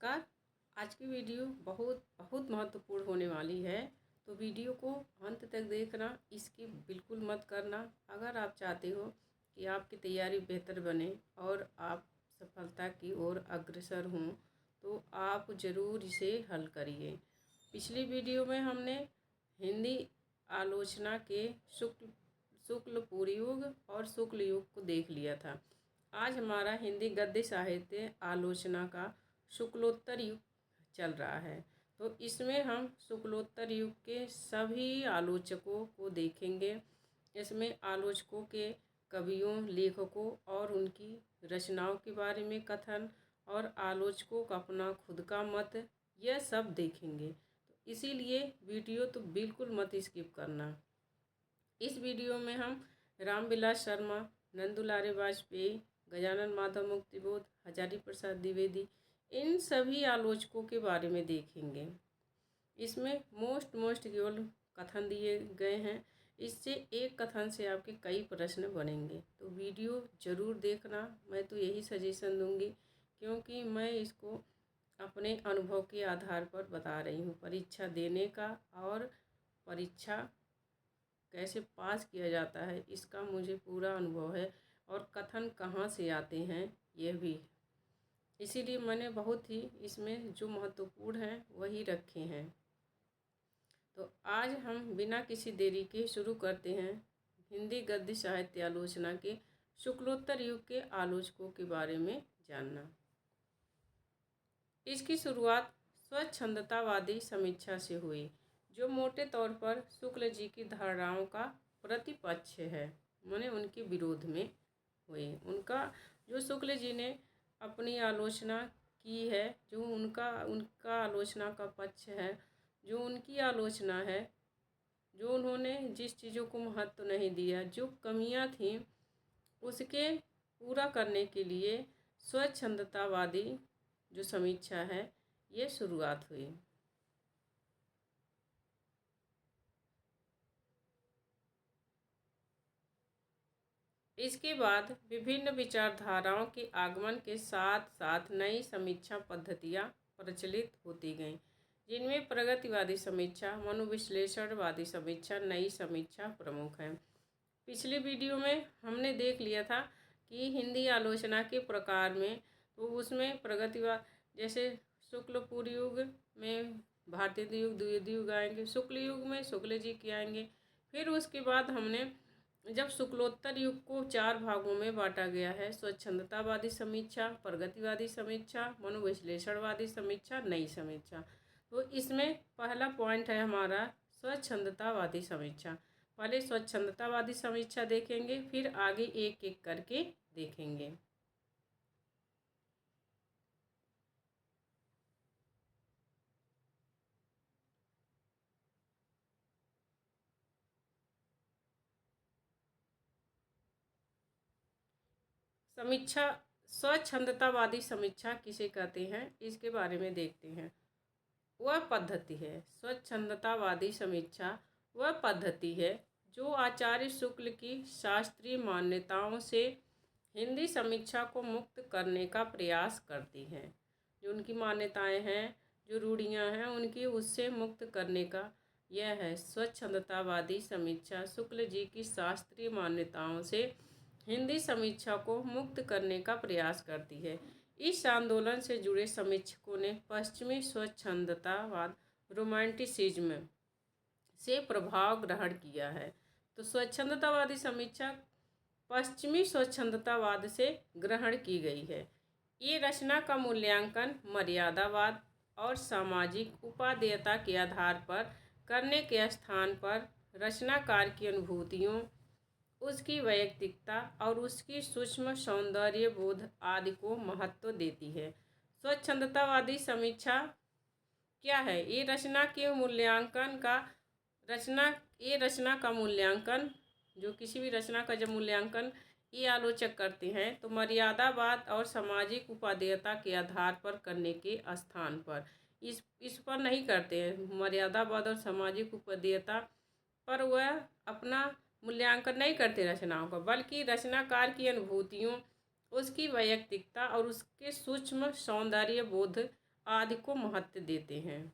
नमस्कार। आज की वीडियो बहुत बहुत महत्वपूर्ण होने वाली है, तो वीडियो को अंत तक देखना, इसकी बिल्कुल मत करना। अगर आप चाहते हो कि आपकी तैयारी बेहतर बने और आप सफलता की ओर अग्रसर हों, तो आप ज़रूर इसे हल करिए। पिछली वीडियो में हमने हिंदी आलोचना के शुक्ल पूर्व युग और शुक्ल युग को देख लिया था। आज हमारा हिंदी गद्य साहित्य आलोचना का शुक्लोत्तर युग चल रहा है, तो इसमें हम शुक्लोत्तर युग के सभी आलोचकों को देखेंगे। इसमें आलोचकों के कवियों, लेखकों और उनकी रचनाओं के बारे में कथन और आलोचकों का अपना खुद का मत, यह सब देखेंगे। तो इसीलिए वीडियो तो बिल्कुल मत स्किप करना। इस वीडियो में हम रामविलास शर्मा, नंदुलारे वाजपेयी, गजानन माधव मुक्तिबोध, हजारी प्रसाद द्विवेदी, इन सभी आलोचकों के बारे में देखेंगे। इसमें मोस्ट केवल कथन दिए गए हैं। इससे एक कथन से आपके कई प्रश्न बनेंगे, तो वीडियो ज़रूर देखना। मैं तो यही सजेशन दूंगी, क्योंकि मैं इसको अपने अनुभव के आधार पर बता रही हूँ। परीक्षा देने का और परीक्षा कैसे पास किया जाता है, इसका मुझे पूरा अनुभव है, और कथन कहाँ से आते हैं यह भी। इसीलिए मैंने बहुत ही इसमें जो महत्वपूर्ण हैं वही रखे हैं। तो आज हम बिना किसी देरी के शुरू करते हैं हिंदी गद्य साहित्य आलोचना के शुक्लोत्तर युग के आलोचकों के बारे में जानना। इसकी शुरुआत स्वच्छंदतावादी समीक्षा से हुई, जो मोटे तौर पर शुक्ल जी की धारणाओं का प्रतिपक्ष है, माने उनके विरोध में हुई। उनका जो शुक्ल जी ने अपनी आलोचना की है, जो उनका आलोचना का पक्ष है, जो उनकी आलोचना है, जो उन्होंने जिस चीज़ों को महत्व नहीं दिया, जो कमियां थीं, उसके पूरा करने के लिए स्वच्छंदतावादी जो समीक्षा है, ये शुरुआत हुई। इसके बाद विभिन्न विचारधाराओं के आगमन के साथ साथ नई समीक्षा पद्धतियाँ प्रचलित होती गईं, जिनमें प्रगतिवादी समीक्षा, मनोविश्लेषणवादी समीक्षा, नई समीक्षा प्रमुख हैं। पिछली वीडियो में हमने देख लिया था कि हिंदी आलोचना के प्रकार में, तो उसमें प्रगतिवाद, जैसे शुक्ल पूर्व युग में भारतीय युग, द्विवेदी युग आएंगे, शुक्ल युग में शुक्ल जी के आएंगे। फिर उसके बाद हमने जब शुक्लोत्तर युग को 4 भागों में बांटा गया है, स्वच्छंदतावादी समीक्षा, प्रगतिवादी समीक्षा, मनोविश्लेषणवादी समीक्षा, नई समीक्षा, तो इसमें पहला पॉइंट है हमारा स्वच्छंदतावादी समीक्षा। पहले स्वच्छंदतावादी समीक्षा देखेंगे, फिर आगे एक एक करके देखेंगे। समीक्षा, स्वच्छंदतावादी समीक्षा किसे कहते हैं, इसके बारे में देखते हैं। वह पद्धति है, स्वच्छंदतावादी समीक्षा वह पद्धति है जो आचार्य शुक्ल की शास्त्रीय मान्यताओं से हिंदी समीक्षा को मुक्त करने का प्रयास करती है। जो उनकी मान्यताएं हैं, जो रूढ़ियां हैं, उनकी उससे मुक्त करने का यह है स्वच्छंदतावादी समीक्षा। शुक्ल जी की शास्त्रीय मान्यताओं से हिंदी समीक्षा को मुक्त करने का प्रयास करती है। इस आंदोलन से जुड़े समीक्षकों ने पश्चिमी स्वच्छंदतावाद, रोमांटिसिज्म से प्रभाव ग्रहण किया है। तो स्वच्छंदतावादी समीक्षा पश्चिमी स्वच्छंदतावाद से ग्रहण की गई है। ये रचना का मूल्यांकन मर्यादावाद और सामाजिक उपादेयता के आधार पर करने के स्थान पर रचनाकार की अनुभूतियों, उसकी वैयक्तिकता और उसकी सूक्ष्म सौंदर्य बोध आदि को महत्व देती है। स्वच्छंदतावादी समीक्षा क्या है? ये रचना का मूल्यांकन, जो किसी भी रचना का जब मूल्यांकन ये आलोचक करते हैं, तो मर्यादावाद और सामाजिक उपादेयता के आधार पर करने के स्थान पर, इस पर नहीं करते हैं। मर्यादावाद और सामाजिक उपादेयता पर वह अपना मूल्यांकन नहीं करते रचनाओं का, बल्कि रचनाकार की अनुभूतियों, उसकी वैयक्तिकता और उसके सूक्ष्म सौंदर्य बोध आदि को महत्व देते हैं।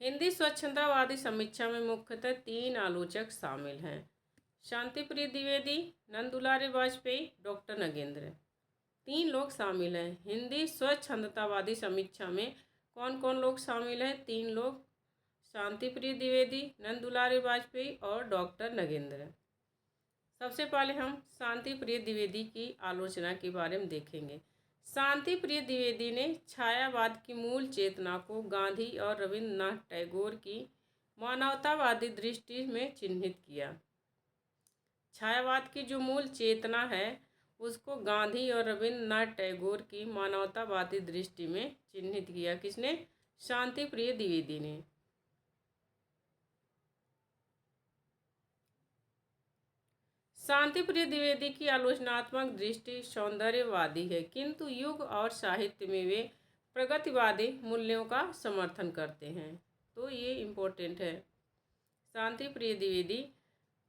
हिंदी स्वच्छंदवादी समीक्षा में मुख्यतः 3 आलोचक शामिल हैं: शांतिप्रिय द्विवेदी, नंददुलारी वाजपेयी, डॉक्टर नगेंद्र। 3 लोग शामिल हैं। हिंदी स्वच्छंदतावादी समीक्षा में कौन कौन लोग शामिल हैं? 3 लोग: शांतिप्रिय द्विवेदी, नंददुलारी वाजपेयी और डॉक्टर नगेंद्र। सबसे पहले हम शांतिप्रिय द्विवेदी की आलोचना के बारे में देखेंगे। शांतिप्रिय द्विवेदी ने छायावाद की मूल चेतना को गांधी और रविंद्रनाथ टैगोर की मानवतावादी दृष्टि में चिन्हित किया। छायावाद की जो मूल चेतना है उसको गांधी और रविंद्रनाथ टैगोर की मानवतावादी दृष्टि में चिन्हित किया। किसने? शांतिप्रिय द्विवेदी ने। शांतिप्रिय द्विवेदी की आलोचनात्मक दृष्टि सौंदर्यवादी है, किंतु युग और साहित्य में वे प्रगतिवादी मूल्यों का समर्थन करते हैं। तो ये इम्पोर्टेंट है। शांतिप्रिय द्विवेदी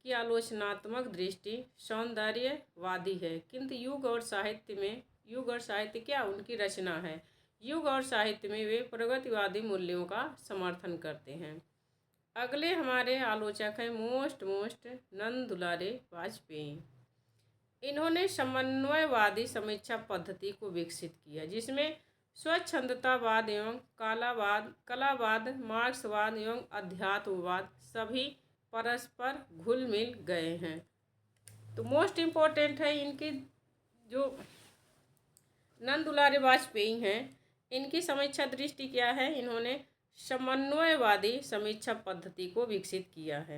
की आलोचनात्मक दृष्टि सौंदर्यवादी है, किंतु युग और साहित्य क्या उनकी रचना है, युग और साहित्य में वे प्रगतिवादी मूल्यों का समर्थन करते हैं। अगले हमारे आलोचक हैं मोस्ट नंददुलारी वाजपेयी। इन्होंने समन्वयवादी समीक्षा पद्धति को विकसित किया, जिसमें स्वच्छंदतावाद एवं कलावाद, मार्क्सवाद एवं अध्यात्मवाद सभी परस्पर घुल मिल गए हैं। तो मोस्ट इम्पोर्टेंट है इनकी जो नंददुलारी वाजपेयी हैं, इनकी समीक्षा दृष्टि क्या है? इन्होंने समन्वयवादी समीक्षा पद्धति को विकसित किया है।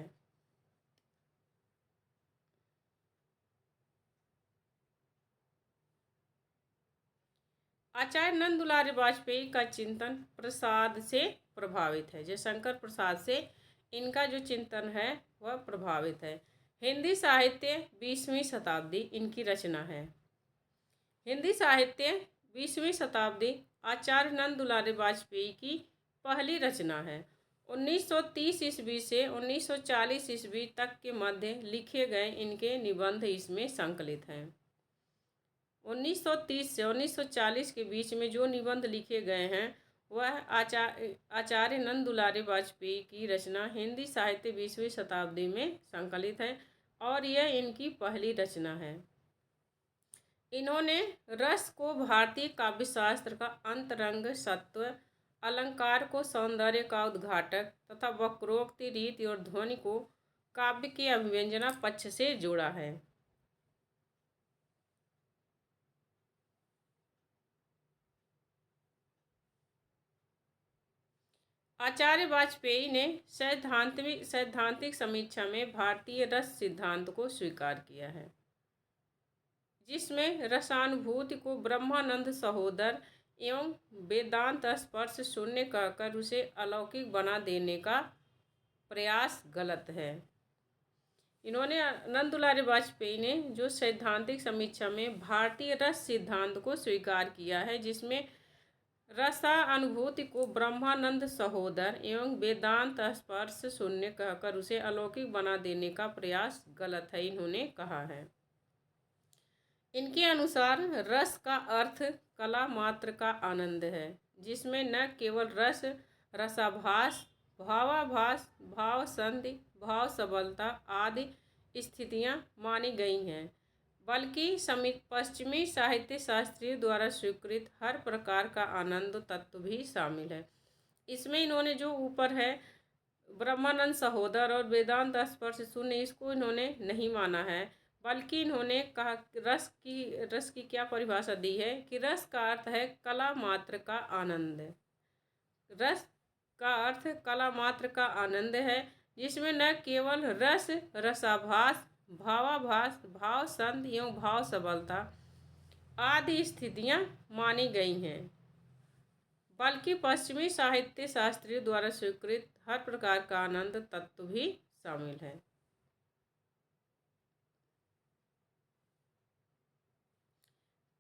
आचार्य नंददुलारी वाजपेयी का चिंतन प्रसाद से प्रभावित है। जयशंकर प्रसाद से इनका जो चिंतन है वह प्रभावित है। हिंदी साहित्य 20वीं शताब्दी इनकी रचना है। हिंदी साहित्य 20वीं शताब्दी आचार्य नंददुलारी वाजपेयी की पहली रचना है। 1930 ईस्वी से 1940 ईस्वी तक के मध्य लिखे गए इनके निबंध इसमें संकलित हैं। 1930 से 1940 के बीच में जो निबंध लिखे गए हैं वह आचार्य नंददुलारी वाजपेयी की रचना हिंदी साहित्य 20वीं शताब्दी में संकलित है और यह इनकी पहली रचना है। इन्होंने रस को भारतीय काव्यशास्त्र का अंतरंग सत्व, अलंकार को सौंदर्य का उद्घाटक तथा वक्रोक्ति, रीति और ध्वनि को काव्य के अभिव्यंजना पक्ष से जोड़ा है। आचार्य वाजपेयी ने सैद्धांतिक समीक्षा में भारतीय रस सिद्धांत को स्वीकार किया है, जिसमें रसानुभूति को ब्रह्मानंद सहोदर एवं वेदांत स्पर्श शून्य कहकर उसे अलौकिक बना देने का प्रयास गलत है। इन्होंने नंददुलारी वाजपेयी ने जो सैद्धांतिक समीक्षा में भारतीय रस सिद्धांत को स्वीकार किया है, जिसमें रसानुभूति को ब्रह्मानंद सहोदर एवं वेदांत स्पर्श शून्य कहकर उसे अलौकिक बना देने का प्रयास गलत है, इन्होंने कहा है। इनके अनुसार रस का अर्थ कला मात्र का आनंद है, जिसमें न केवल रस, रसाभास, भावाभास, भाव संधि, भाव सबलता आदि स्थितियां मानी गई हैं, बल्कि पश्चिमी साहित्य शास्त्रियों द्वारा स्वीकृत हर प्रकार का आनंद तत्व भी शामिल है। इसमें इन्होंने जो ऊपर है ब्रह्मानंद सहोदर और वेदांत स्पर्श शून्य, इसको इन्होंने नहीं माना है, बल्कि इन्होंने कहा रस की क्या परिभाषा दी है कि रस का अर्थ है कला मात्र का आनंद। रस का अर्थ कला मात्र का आनंद है, जिसमें न केवल रस, रसाभास, भावाभास, भाव संधि एवं भाव सबलता आदि स्थितियां मानी गई हैं, बल्कि पश्चिमी साहित्य शास्त्रियों द्वारा स्वीकृत हर प्रकार का आनंद तत्व भी शामिल है।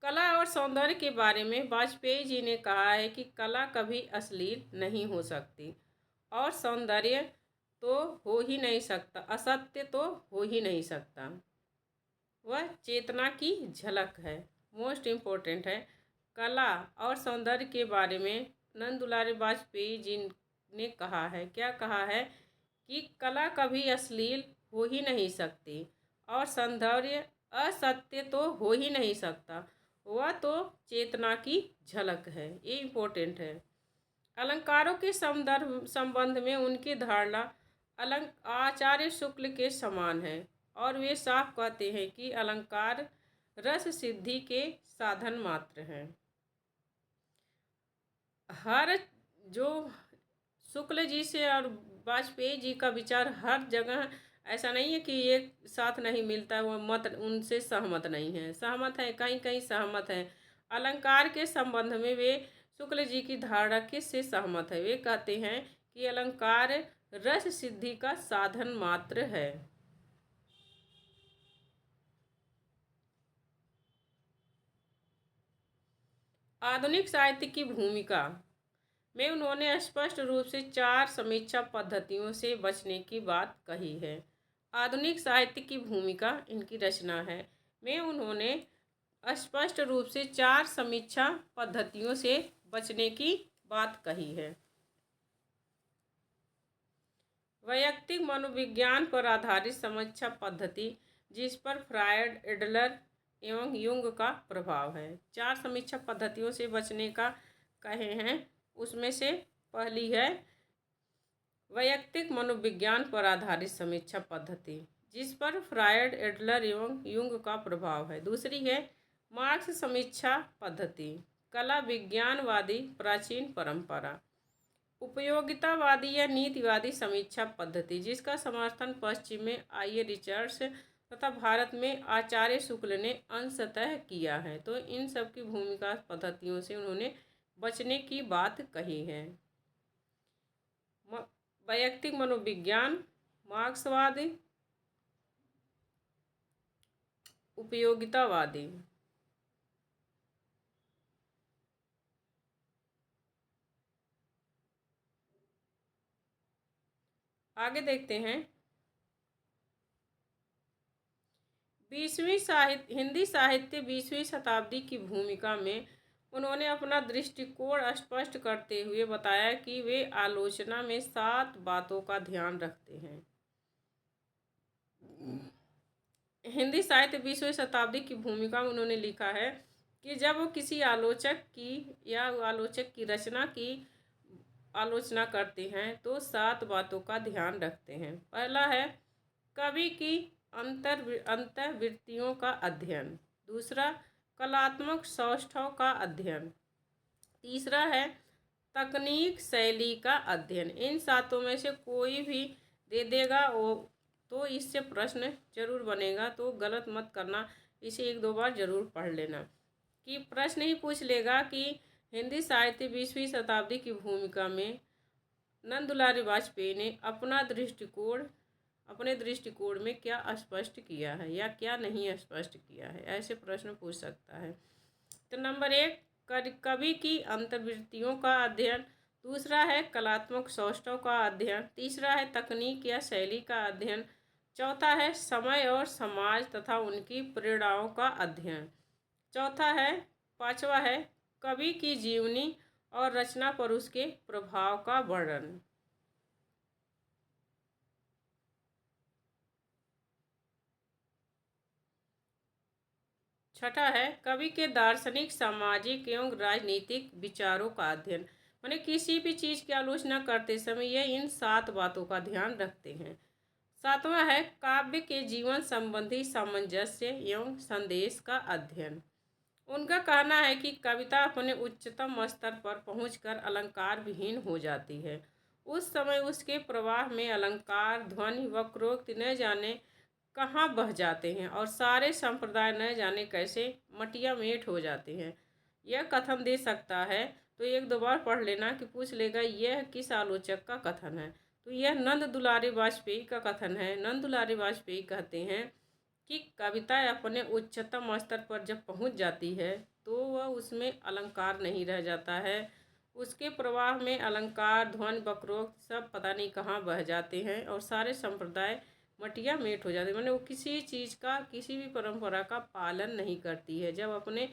कला और सौंदर्य के बारे में वाजपेयी जी ने कहा है कि कला कभी अश्लील नहीं हो सकती और सौंदर्य तो हो ही नहीं सकता, असत्य तो हो ही नहीं सकता। वह चेतना की झलक है। मोस्ट इम्पोर्टेंट है। कला और सौंदर्य के बारे में नंद दुलारी वाजपेयी जी ने कहा है, क्या कहा है कि कला कभी अश्लील हो ही नहीं सकती और सौंदर्य असत्य तो हो ही नहीं सकता, वह तो चेतना की झलक है। ये इम्पोर्टेंट है। अलंकारों के संबंध में उनकी धारणा आचार्य शुक्ल के समान है और वे साफ कहते हैं कि अलंकार रस सिद्धि के साधन मात्र हैं। हर जो शुक्ल जी से और वाजपेयी जी का विचार हर जगह ऐसा नहीं है कि एक साथ नहीं मिलता, वो मत उनसे सहमत नहीं है, सहमत है, कहीं कहीं सहमत है। अलंकार के संबंध में वे शुक्ल जी की धारणा किससे सहमत है? वे कहते हैं कि अलंकार रस सिद्धि का साधन मात्र है। आधुनिक साहित्य की भूमिका में उन्होंने स्पष्ट रूप से 4 समीक्षा पद्धतियों से बचने की बात कही है। आधुनिक साहित्य की भूमिका इनकी रचना है में उन्होंने स्पष्ट रूप से 4 समीक्षा पद्धतियों से बचने की बात कही है। वैयक्तिक मनोविज्ञान पर आधारित समीक्षा पद्धति, जिस पर फ्रायड, एडलर एवं युंग का प्रभाव है। 4 समीक्षा पद्धतियों से बचने का कहे हैं, उसमें से पहली है वैयक्तिक मनोविज्ञान पर आधारित समीक्षा पद्धति, जिस पर फ्रायड, एडलर एवं युंग का प्रभाव है। दूसरी है मार्क्स समीक्षा पद्धति, कला विज्ञानवादी प्राचीन परंपरा। उपयोगितावादी या नीतिवादी समीक्षा पद्धति, जिसका समर्थन पश्चिम में आई रिचर्ड्स तथा भारत में आचार्य शुक्ल ने अंशतः किया है। तो इन सब की भूमिका पद्धतियों से उन्होंने बचने की बात कही है। वैयक्तिक मनोविज्ञान, मार्क्सवादी, उपयोगितावादी। आगे देखते हैं। हिंदी साहित्य 20वीं शताब्दी की भूमिका में उन्होंने अपना दृष्टिकोण स्पष्ट करते हुए बताया कि वे आलोचना में 7 बातों का ध्यान रखते हैं। हिंदी साहित्य 20वीं शताब्दी की भूमिका में उन्होंने लिखा है कि जब वो किसी आलोचक की रचना की आलोचना करते हैं तो 7 बातों का ध्यान रखते हैं। पहला है कवि की अंतर्वृत्तियों का अध्ययन। दूसरा, कलात्मक सौष्ठव का अध्ययन। तीसरा है तकनीक शैली का अध्ययन। इन 7 में से कोई भी दे देगा वो तो इससे प्रश्न जरूर बनेगा, तो गलत मत करना, इसे 1-2 बार जरूर पढ़ लेना। कि प्रश्न ही पूछ लेगा कि हिंदी साहित्य 20वीं शताब्दी की भूमिका में नंद दुलारी वाजपेयी ने अपने दृष्टिकोण में क्या स्पष्ट किया है या क्या नहीं स्पष्ट किया है, ऐसे प्रश्न पूछ सकता है। तो नंबर 1 कवि की अंतर्वृत्तियों का अध्ययन। दूसरा है कलात्मक सौष्ठव का अध्ययन। तीसरा है तकनीक या शैली का अध्ययन। चौथा है समय और समाज तथा उनकी प्रेरणाओं का अध्ययन। पांचवा है कवि की जीवनी और रचना पर उसके प्रभाव का वर्णन। छठा है कवि के दार्शनिक, सामाजिक एवं राजनीतिक विचारों का अध्ययन। माने किसी भी चीज़ की आलोचना करते समय यह इन 7 बातों का ध्यान रखते हैं। 7वां है काव्य के जीवन संबंधी सामंजस्य एवं संदेश का अध्ययन। उनका कहना है कि कविता अपने उच्चतम स्तर पर पहुंचकर अलंकार विहीन हो जाती है। उस समय उसके प्रवाह में अलंकार, ध्वनि, वक्रोक्ति न जाने कहाँ बह जाते हैं और सारे संप्रदाय न जाने कैसे मटिया मेट हो जाते हैं। यह कथन दे सकता है, तो 1-2 बार पढ़ लेना कि पूछ लेगा यह किस आलोचक का कथन है। तो यह नंद दुलारी वाजपेयी का कथन है। नंद दुलारी वाजपेयी कहते हैं कि कविता अपने उच्चतम स्तर पर जब पहुंच जाती है तो वह उसमें अलंकार नहीं रह जाता है। उसके प्रवाह में अलंकार, ध्वनि, वक्रोक्त सब पता नहीं कहाँ बह जाते हैं और सारे संप्रदाय मटिया मेट हो जाती है, मैंने वो किसी चीज़ का, किसी भी परंपरा का पालन नहीं करती है जब अपने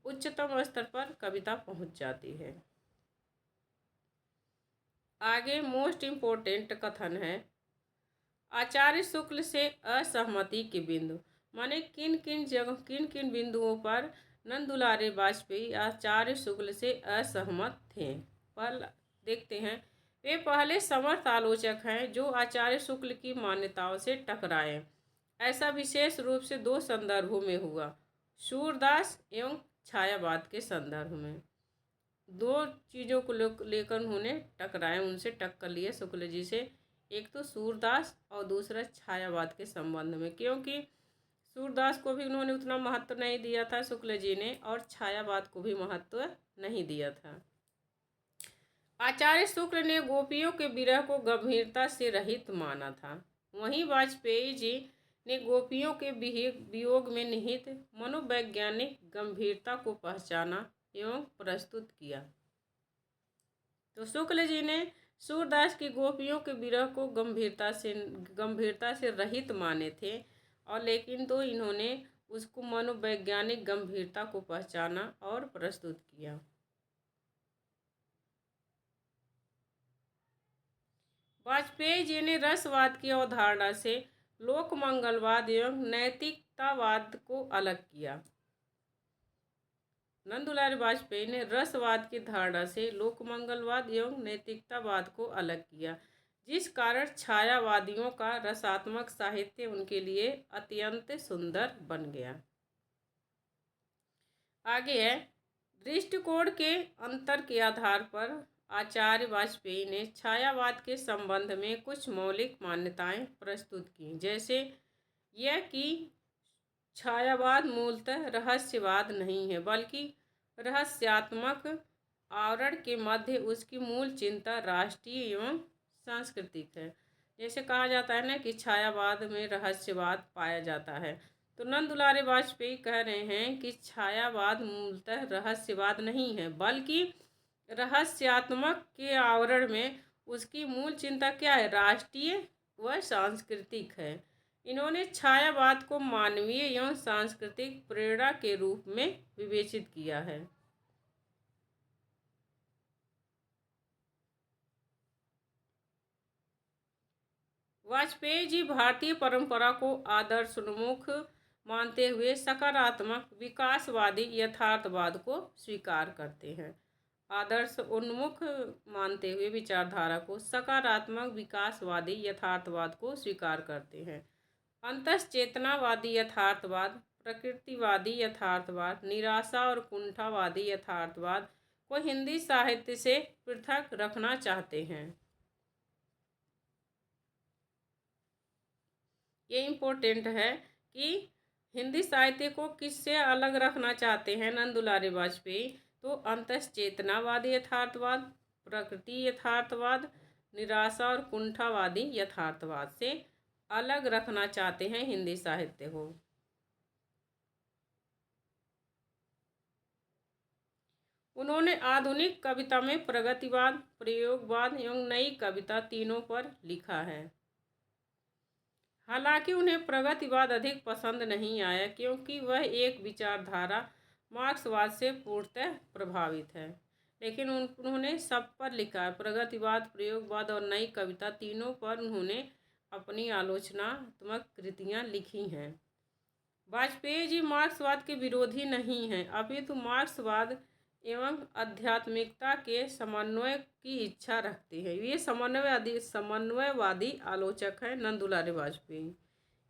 उच्चतम स्तर पर कविता पहुंच जाती है। आगे मोस्ट इम्पोर्टेंट कथन है, आचार्य शुक्ल से असहमति के बिंदु, माने किन किन बिंदुओं पर नंद दुलारे वाजपेयी आचार्य शुक्ल से असहमत थे। पर देखते हैं, वे पहले समर्थ आलोचक हैं जो आचार्य शुक्ल की मान्यताओं से टकराए। ऐसा विशेष रूप से दो संदर्भों में हुआ, सूरदास एवं छायावाद के संदर्भ में। दो चीज़ों को लेकर उन्होंने टकराए, उनसे टक्कर लिए शुक्ल जी से। एक तो सूरदास और दूसरा छायावाद के संबंध में, क्योंकि सूरदास को भी उन्होंने उतना महत्व नहीं दिया था शुक्ल जी ने, और छायावाद को भी महत्व नहीं दिया था। आचार्य शुक्ल ने गोपियों के विरह को गंभीरता से रहित माना था, वहीं वाजपेयी जी ने गोपियों के वियोग में निहित मनोवैज्ञानिक गंभीरता को पहचाना एवं प्रस्तुत किया। तो शुक्ल जी ने सूरदास की गोपियों के विरह को गंभीरता से रहित माने थे, और लेकिन तो इन्होंने उसको मनोवैज्ञानिक गंभीरता को पहचाना और प्रस्तुत किया। वाजपेयी जी ने रसवाद की अवधारणा से लोक मंगलवाद एवं नैतिकतावाद को अलग किया। नंद दुलारे वाजपेयी ने रसवाद की धारणा से लोकमंगलवाद एवं नैतिकतावाद को अलग किया, जिस कारण छायावादियों का रसात्मक साहित्य उनके लिए अत्यंत सुंदर बन गया। आगे है, दृष्टिकोण के अंतर के आधार पर आचार्य वाजपेयी ने छायावाद के संबंध में कुछ मौलिक मान्यताएं प्रस्तुत की, जैसे यह कि छायावाद मूलतः रहस्यवाद नहीं है, बल्कि रहस्यात्मक आवरण के मध्य उसकी मूल चिंता राष्ट्रीय एवं सांस्कृतिक है। जैसे कहा जाता है ना कि छायावाद में रहस्यवाद पाया जाता है, तो नंद दुलारे वाजपेयी कह रहे हैं कि छायावाद मूलतः रहस्यवाद नहीं है, बल्कि रहस्यात्मक के आवरण में उसकी मूल चिंता क्या है, राष्ट्रीय व सांस्कृतिक है। इन्होंने छायावाद को मानवीय एवं सांस्कृतिक प्रेरणा के रूप में विवेचित किया है। वाजपेयी जी भारतीय परंपरा को आदर्शोन्मुख मानते हुए सकारात्मक विकासवादी यथार्थवाद को स्वीकार करते हैं। आदर्श उन्मुख मानते हुए विचारधारा को सकारात्मक विकासवादी यथार्थवाद को स्वीकार करते हैं। अंतश्चेतनावादी यथार्थवाद, प्रकृतिवादी यथार्थवाद, निराशा और कुंठावादी यथार्थवाद को हिंदी साहित्य से पृथक रखना चाहते हैं। ये इम्पोर्टेंट है कि हिंदी साहित्य को किससे अलग रखना चाहते हैं नंद दुलारे वाजपेयी, तो अंतश्चेतनावादी यथार्थवाद, प्रकृति यथार्थवाद, निराशा और कुंठावादी यथार्थवाद से अलग रखना चाहते हैं हिंदी साहित्य को। उन्होंने आधुनिक कविता में प्रगतिवाद, प्रयोगवाद एवं नई कविता तीनों पर लिखा है। हालांकि उन्हें प्रगतिवाद अधिक पसंद नहीं आया, क्योंकि वह एक विचारधारा मार्क्सवाद से पूर्णतः प्रभावित है, लेकिन उन्होंने सब पर लिखा है। प्रगतिवाद, प्रयोगवाद और नई कविता तीनों पर उन्होंने अपनी आलोचनात्मक कृतियां लिखी हैं। वाजपेयी जी मार्क्सवाद के विरोधी नहीं हैं, अपितु मार्क्सवाद एवं आध्यात्मिकता के समन्वय की इच्छा रखते हैं। ये समन्वयवादी आलोचक हैं नंद दुलारे वाजपेयी,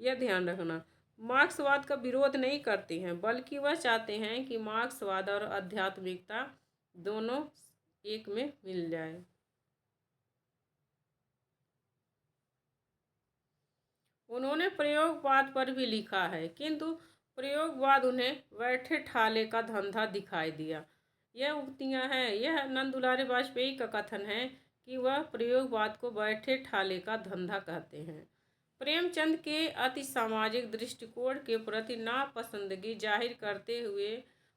यह ध्यान रखना। मार्क्सवाद का विरोध नहीं करते हैं, बल्कि वह चाहते हैं कि मार्क्सवाद और आध्यात्मिकता दोनों एक में मिल जाए। उन्होंने प्रयोगवाद पर भी लिखा है, किंतु प्रयोगवाद उन्हें बैठे ठाले का धंधा दिखाई दिया। यह उक्तियां हैं, यह नंद दुलारे वाजपेयी का कथन है कि वह प्रयोगवाद को बैठे ठाले का धंधा कहते हैं। प्रेमचंद के अति सामाजिक दृष्टिकोण के प्रति नापसंदगी जाहिर करते हुए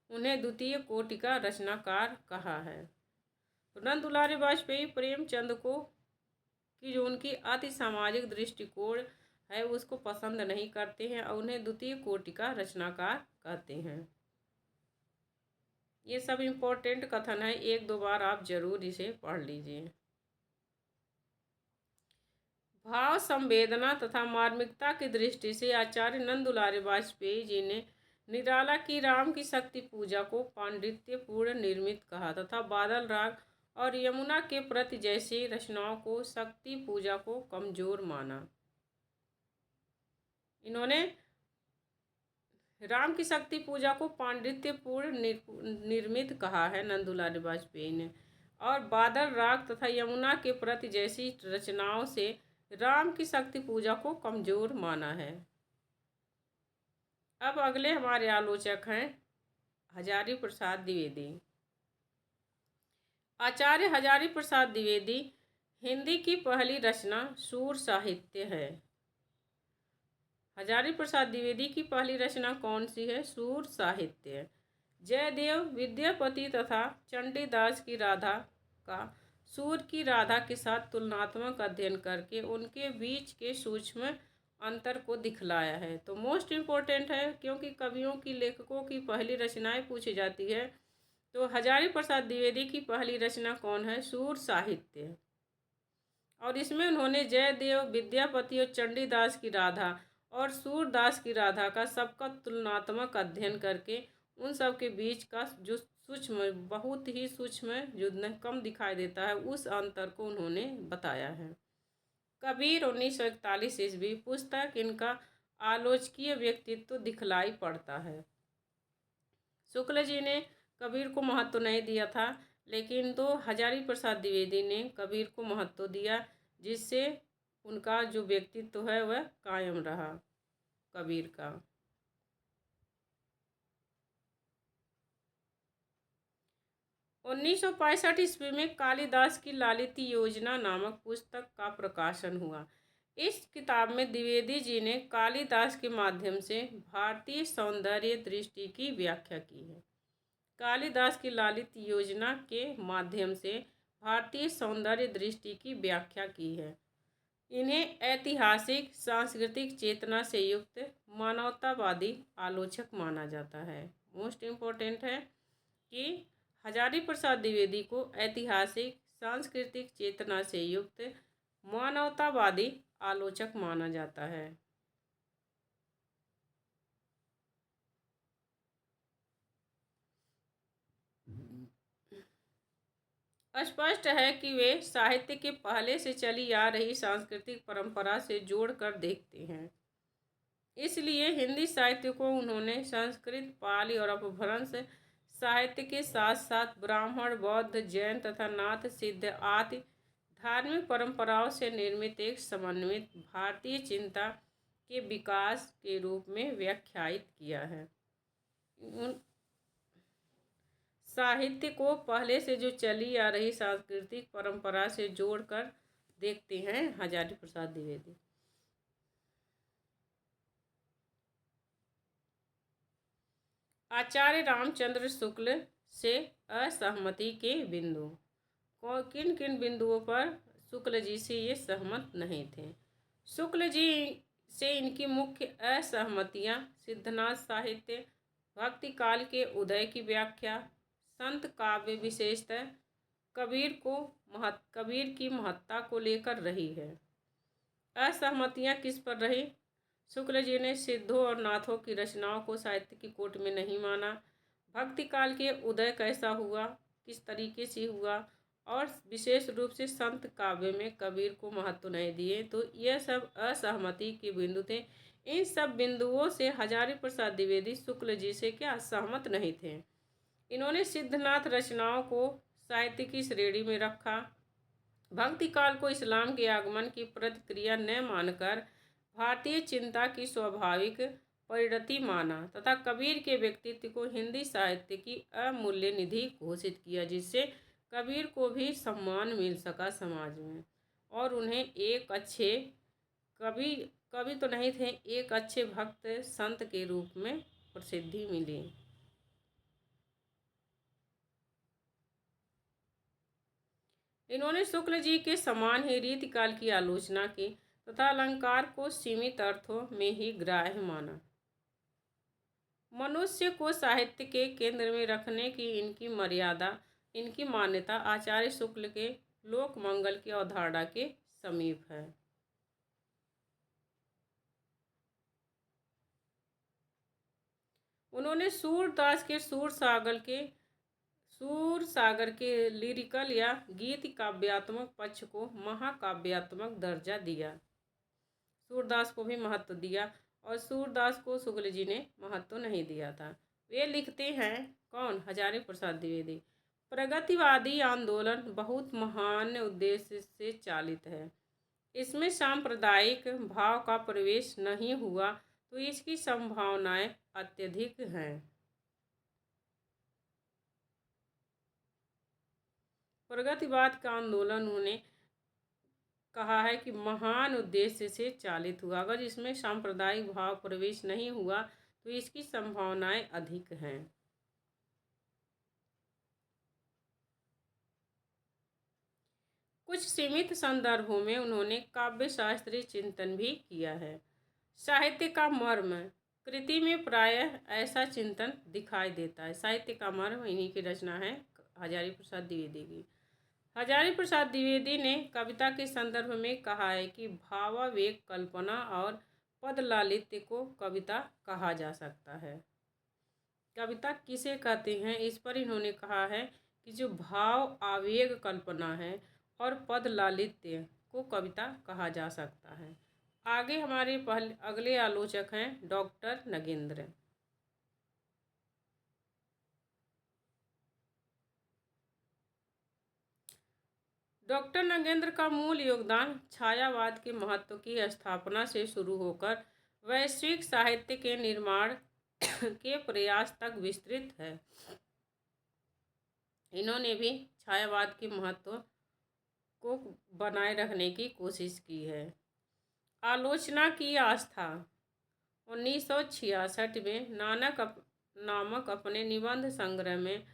उन्हें द्वितीय कोटि का रचनाकार कहा है। तो नंद दुलारे वाजपेयी प्रेमचंद को कि जो उनकी अति सामाजिक दृष्टिकोण है उसको पसंद नहीं करते हैं और उन्हें द्वितीय कोटि का रचनाकार कहते हैं। ये सब इम्पोर्टेंट कथन है, एक दो बार आप जरूर इसे पढ़ लीजिए। भाव संवेदना तथा मार्मिकता की दृष्टि से आचार्य नंद दुलारे वाजपेयी जी ने निराला की राम की शक्ति पूजा को पांडित्यपूर्ण निर्मित कहा तथा बादल राग और यमुना के प्रति जैसी रचनाओं को शक्ति पूजा को कमजोर माना। इन्होंने राम की शक्ति पूजा को पांडित्यपूर्ण निर्मित कहा है नंद दुलारे वाजपेयी ने, और बादल राग तथा यमुना के प्रति जैसी रचनाओं से राम की शक्ति पूजा को कमजोर माना है। अब अगले हमारे आलोचक हैं हजारी प्रसाद द्विवेदी। आचार्य हजारी प्रसाद द्विवेदी हिंदी की पहली रचना सूर साहित्य है। हजारी प्रसाद द्विवेदी की पहली रचना कौन सी है? सूर साहित्य। जयदेव विद्यापति तथा चंडीदास की राधा का सूर की राधा के साथ तुलनात्मक अध्ययन करके उनके बीच के सूक्ष्म अंतर को दिखलाया है। तो मोस्ट इम्पोर्टेंट है, क्योंकि कवियों की लेखकों की पहली रचनाएं पूछी जाती है, तो हजारी प्रसाद द्विवेदी की पहली रचना कौन है? सूर साहित्य। और इसमें उन्होंने जयदेव विद्यापति और चंडीदास की राधा और सूरदास की राधा का सबका तुलनात्मक अध्ययन करके उन सब के बीच का जो सूक्ष्म, बहुत ही सूक्ष्म, जो कम दिखाई देता है, उस अंतर को उन्होंने बताया है। कबीर 1941 ईस्वी पुस्तक इनका आलोचकीय व्यक्तित्व दिखलाई पड़ता है। शुक्ल जी ने कबीर को महत्व नहीं दिया था, लेकिन तो हजारी प्रसाद द्विवेदी ने कबीर को महत्व दिया, जिससे उनका जो व्यक्तित्व है वह कायम रहा कबीर का। 1965 ईस्वी में कालिदास की लालिती योजना नामक पुस्तक का प्रकाशन हुआ। इस किताब में द्विवेदी जी ने कालिदास के माध्यम से भारतीय सौंदर्य दृष्टि की व्याख्या की है। कालिदास की लालित योजना के माध्यम से भारतीय सौंदर्य दृष्टि की व्याख्या की है। इन्हें ऐतिहासिक सांस्कृतिक चेतना से युक्त मानवतावादी आलोचक माना जाता है। मोस्ट इम्पोर्टेंट है कि हजारी प्रसाद द्विवेदी को ऐतिहासिक सांस्कृतिक चेतना से युक्त मानवतावादी आलोचक माना जाता है। स्पष्ट है कि वे साहित्य के पहले से चली आ रही सांस्कृतिक परंपरा से जोड़कर देखते हैं। इसलिए हिंदी साहित्य को उन्होंने संस्कृत, पाली और अपभ्रंश साहित्य के साथ साथ ब्राह्मण, बौद्ध, जैन तथा नाथ सिद्ध आदि धार्मिक परंपराओं से निर्मित एक समन्वित भारतीय चिंता के विकास के रूप में व्याख्यायित किया है। साहित्य को पहले से जो चली आ रही सांस्कृतिक परंपरा से जोड़कर देखते हैं हजारी प्रसाद द्विवेदी। आचार्य रामचंद्र शुक्ल से असहमति के बिंदु। किन किन बिंदुओं पर शुक्ल जी से ये सहमत नहीं थे? शुक्ल जी से इनकी मुख्य असहमतियाँ सिद्धनाथ साहित्य, भक्ति काल के उदय की व्याख्या, संत काव्य, विशेषतः कबीर की महत्ता को लेकर रही है। असहमतियाँ किस पर रही? शुक्ल जी ने सिद्धों और नाथों की रचनाओं को साहित्य की कोट में नहीं माना। भक्ति काल के उदय कैसा हुआ, किस तरीके से हुआ, और विशेष रूप से संत काव्य में कबीर को महत्व नहीं दिए। तो यह सब असहमति के बिंदु थे। इन सब बिंदुओं से हजारी प्रसाद द्विवेदी शुक्ल जी से क्या सहमत नहीं थे। इन्होंने सिद्धनाथ रचनाओं को साहित्य की श्रेणी में रखा। भक्ति काल को इस्लाम के आगमन की प्रतिक्रिया न मानकर भारतीय चिंता की स्वाभाविक परिणति माना तथा कबीर के व्यक्तित्व को हिंदी साहित्य की अमूल्य निधि घोषित किया, जिससे कबीर को भी सम्मान मिल सका समाज में, और उन्हें एक अच्छे कवि तो नहीं थे, एक अच्छे भक्त संत के रूप में प्रसिद्धि मिली। इन्होंने शुक्ल जी के समान ही रीतिकाल की आलोचना की तथा अलंकार को सीमित अर्थों में ही ग्राह्य माना। मनुष्य को साहित्य के केंद्र में रखने की इनकी मर्यादा, इनकी मान्यता आचार्य शुक्ल के लोक मंगल की अवधारणा के समीप है। उन्होंने सूर सागर के लिरिकल या गीत काव्यात्मक पक्ष को महाकाव्यात्मक दर्जा दिया। सूरदास को भी महत्व दिया और सूरदास को शुक्ल जी ने महत्व नहीं दिया था। वे लिखते हैं, कौन? हजारी प्रसाद द्विवेदी। प्रगतिवादी आंदोलन बहुत महान उद्देश्य से चालित है। इसमें सांप्रदायिक भाव का प्रवेश नहीं हुआ तो इसकी संभावनाएं अत्यधिक हैं। प्रगतिवाद का आंदोलन उन्होंने कहा है कि महान उद्देश्य से चालित हुआ। अगर इसमें सांप्रदायिक भाव प्रवेश नहीं हुआ तो इसकी संभावनाएं अधिक हैं। कुछ सीमित संदर्भों में उन्होंने काव्य शास्त्रीय चिंतन भी किया है। साहित्य का मर्म कृति में प्रायः ऐसा चिंतन दिखाई देता है। साहित्य का मर्म इन्हीं की रचना है, हजारी प्रसाद द्विवेदी की। हजारी प्रसाद द्विवेदी ने कविता के संदर्भ में कहा है कि भावावेग, कल्पना और पद लालित्य को कविता कहा जा सकता है। कविता किसे कहते हैं, इस पर इन्होंने कहा है कि जो भाव, आवेग, कल्पना है और पद लालित्य को कविता कहा जा सकता है। आगे हमारे अगले आलोचक हैं डॉक्टर नगेंद्र। डॉक्टर नगेंद्र का मूल योगदान छायावाद के महत्व की स्थापना से शुरू होकर वैश्विक साहित्य के निर्माण के प्रयास तक विस्तृत है। इन्होंने भी छायावाद के महत्व को बनाए रखने की कोशिश की है। आलोचना की आस्था 1966 में नामक अपने निबंध संग्रह में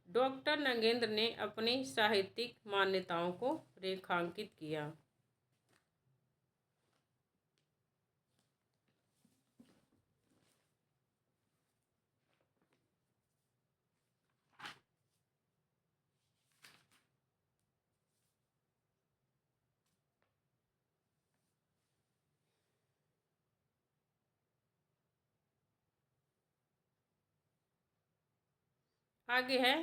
डॉक्टर नगेंद्र ने अपनी साहित्यिक मान्यताओं को रेखांकित किया। आगे है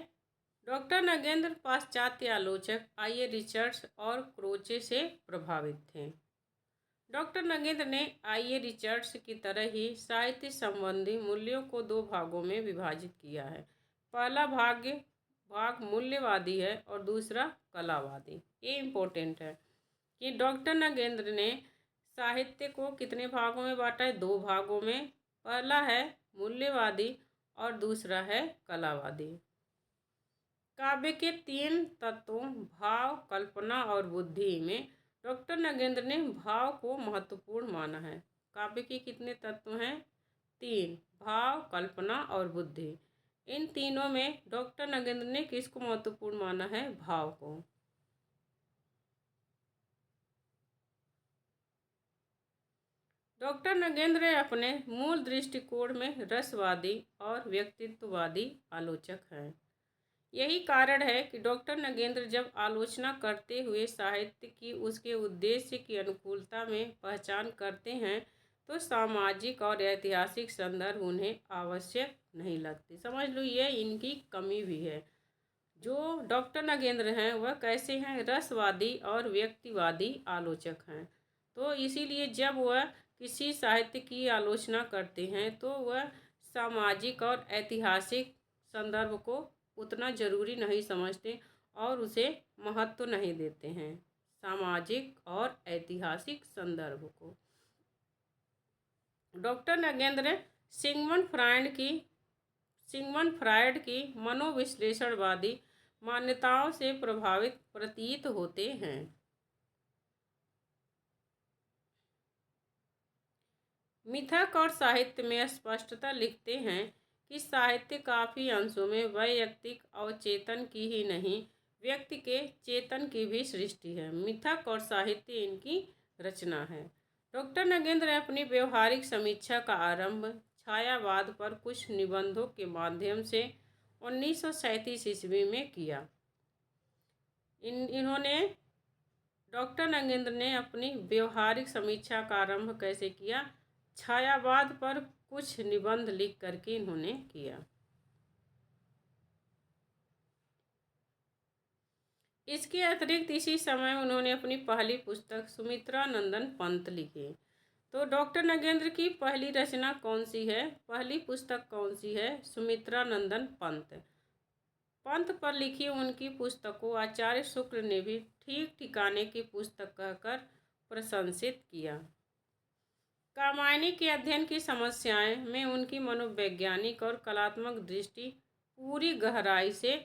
डॉक्टर नगेंद्र पाश्चात्य आलोचक आई.ए. रिचर्ड्स और क्रोचे से प्रभावित थे। डॉक्टर नगेंद्र ने आई.ए. रिचर्ड्स की तरह ही साहित्य संबंधी मूल्यों को दो भागों में विभाजित किया है। पहला भाग मूल्यवादी है और दूसरा कलावादी। ये इम्पोर्टेंट है कि डॉक्टर नगेंद्र ने साहित्य को कितने भागों में बांटा है? दो भागों में। पहला है मूल्यवादी और दूसरा है कलावादी। काव्य के तीन तत्वों भाव, कल्पना और बुद्धि में डॉक्टर नगेंद्र ने भाव को महत्वपूर्ण माना है। काव्य के कितने तत्व हैं? तीन, भाव, कल्पना और बुद्धि। इन तीनों में डॉक्टर नगेंद्र ने किसको महत्वपूर्ण माना है? भाव को। डॉक्टर नगेंद्र अपने मूल दृष्टिकोण में रसवादी और व्यक्तित्ववादी आलोचक हैं। यही कारण है कि डॉक्टर नगेंद्र जब आलोचना करते हुए साहित्य की उसके उद्देश्य की अनुकूलता में पहचान करते हैं तो सामाजिक और ऐतिहासिक संदर्भ उन्हें आवश्यक नहीं लगते। समझ लो, ये इनकी कमी भी है। जो डॉक्टर नगेंद्र हैं वह कैसे हैं? रसवादी और व्यक्तिवादी आलोचक हैं। तो इसीलिए जब वह किसी साहित्य की आलोचना करते हैं तो वह सामाजिक और ऐतिहासिक संदर्भ को उतना ज़रूरी नहीं समझते और उसे महत्व नहीं देते हैं, सामाजिक और ऐतिहासिक संदर्भ को। डॉक्टर नगेंद्र सिगमंड फ्रायड की मनोविश्लेषणवादी मान्यताओं से प्रभावित प्रतीत होते हैं। मिथक और साहित्य में स्पष्टता लिखते हैं कि साहित्य काफ़ी अंशों में वैयक्तिक अवचेतन की ही नहीं, व्यक्ति के चेतन की भी सृष्टि है। मिथक और साहित्य इनकी रचना है। डॉक्टर नगेंद्र ने अपनी व्यवहारिक समीक्षा का आरंभ छायावाद पर कुछ निबंधों के माध्यम से 1937 ईस्वी में किया। इन्होंने डॉक्टर नगेंद्र ने अपनी व्यवहारिक समीक्षा का आरंभ कैसे किया? छायावाद पर कुछ निबंध लिख करके इन्होंने किया। इसके अतिरिक्त इसी समय उन्होंने अपनी पहली पुस्तक सुमित्रा नंदन पंत लिखी। तो डॉक्टर नगेंद्र की पहली रचना कौन सी है? पहली पुस्तक कौन सी है? सुमित्रा नंदन पंत। पंत पर लिखी उनकी पुस्तक को आचार्य शुक्ल ने भी ठीक ठिकाने की पुस्तक कहकर प्रशंसित किया। कामायनी के अध्ययन की समस्याएं में उनकी मनोवैज्ञानिक और कलात्मक दृष्टि पूरी गहराई से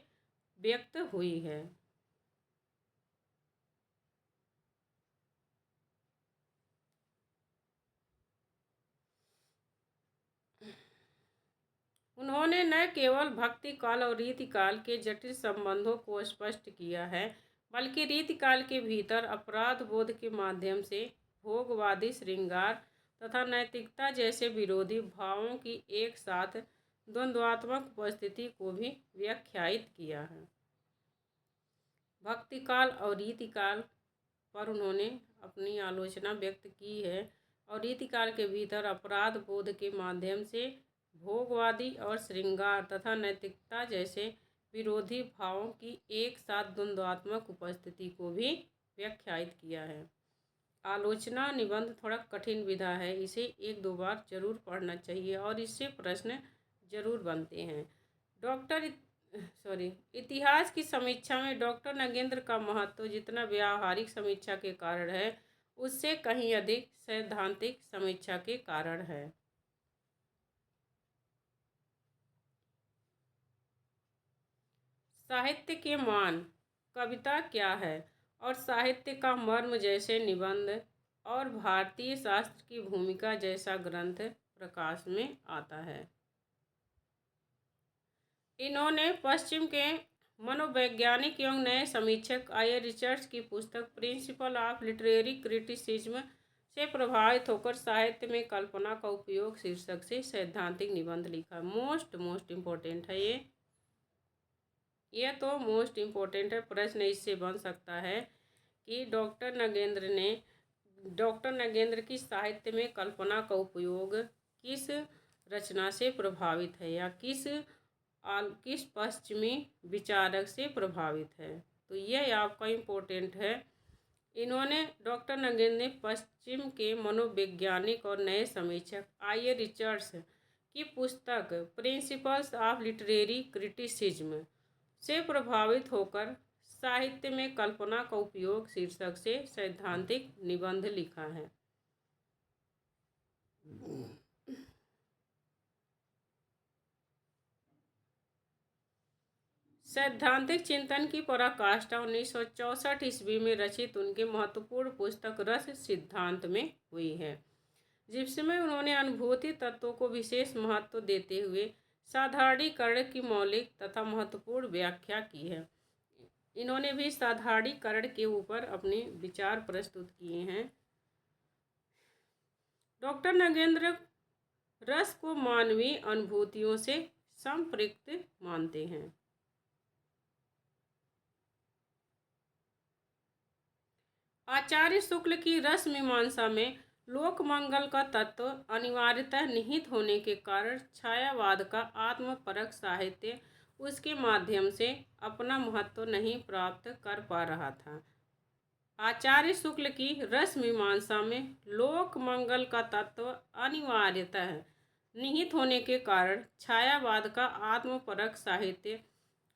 व्यक्त हुई है। उन्होंने न केवल भक्ति काल और रीति काल के जटिल संबंधों को स्पष्ट किया है, बल्कि रीति काल के भीतर अपराध बोध के माध्यम से भोगवादी श्रृंगार तथा नैतिकता जैसे विरोधी भावों की एक साथ द्वंद्वात्मक उपस्थिति को भी व्याख्यायित किया है। भक्ति काल और रीति काल पर उन्होंने अपनी आलोचना व्यक्त की है और रीति काल के भीतर अपराध बोध के माध्यम से भोगवादी और श्रृंगार तथा नैतिकता जैसे विरोधी भावों की एक साथ द्वंद्वात्मक उपस्थिति को भी व्याख्यायित किया है। आलोचना निबंध थोड़ा कठिन विधा है, इसे एक दो बार जरूर पढ़ना चाहिए और इससे प्रश्न जरूर बनते हैं। इतिहास की समीक्षा में डॉक्टर नगेंद्र का महत्व जितना व्यावहारिक समीक्षा के कारण है, उससे कहीं अधिक सैद्धांतिक समीक्षा के कारण है। साहित्य के मान, कविता क्या है और साहित्य का मर्म जैसे निबंध और भारतीय शास्त्र की भूमिका जैसा ग्रंथ प्रकाश में आता है। इन्होंने पश्चिम के मनोवैज्ञानिक एवं नए समीक्षक आई रिचर्ड्स की पुस्तक प्रिंसिपल ऑफ लिटरेरी क्रिटिसिज्म से प्रभावित होकर साहित्य में कल्पना का उपयोग शीर्षक से सैद्धांतिक निबंध लिखा। मोस्ट इम्पोर्टेंट है ये तो मोस्ट इम्पोर्टेंट है। प्रश्न इससे बन सकता है कि डॉक्टर नगेंद्र की साहित्य में कल्पना का उपयोग किस रचना से प्रभावित है या किस पश्चिमी विचारक से प्रभावित है। तो यह आपका इम्पोर्टेंट है। इन्होंने डॉक्टर नगेंद्र ने पश्चिम के मनोवैज्ञानिक और नए समीक्षक आई रिचर्ड्स की पुस्तक प्रिंसिपल्स ऑफ लिटरेरी क्रिटिसिज्म से प्रभावित होकर साहित्य में कल्पना का उपयोग शीर्षक से सैद्धांतिक निबंध लिखा है। सैद्धांतिक चिंतन की पराकाष्ठा 1964 ईस्वी में रचित उनके महत्वपूर्ण पुस्तक रस सिद्धांत में हुई है, जिसमें उन्होंने अनुभूति तत्वों को विशेष महत्व देते हुए साधारणीकरण की मौलिक तथा महत्वपूर्ण व्याख्या की है। इन्होंने भी साधारणीकरण के ऊपर अपने विचार प्रस्तुत किए हैं। डॉक्टर नगेंद्र रस को मानवीय अनुभूतियों से संपृक्त मानते हैं। आचार्य शुक्ल की रस मीमांसा में लोक मंगल का तत्व अनिवार्यतः निहित होने के कारण छायावाद का आत्मपरक साहित्य उसके माध्यम से अपना महत्व नहीं प्राप्त कर पा रहा था। आचार्य शुक्ल की रस मीमांसा में लोक मंगल का तत्व अनिवार्यतः निहित होने के कारण छायावाद का आत्मपरक साहित्य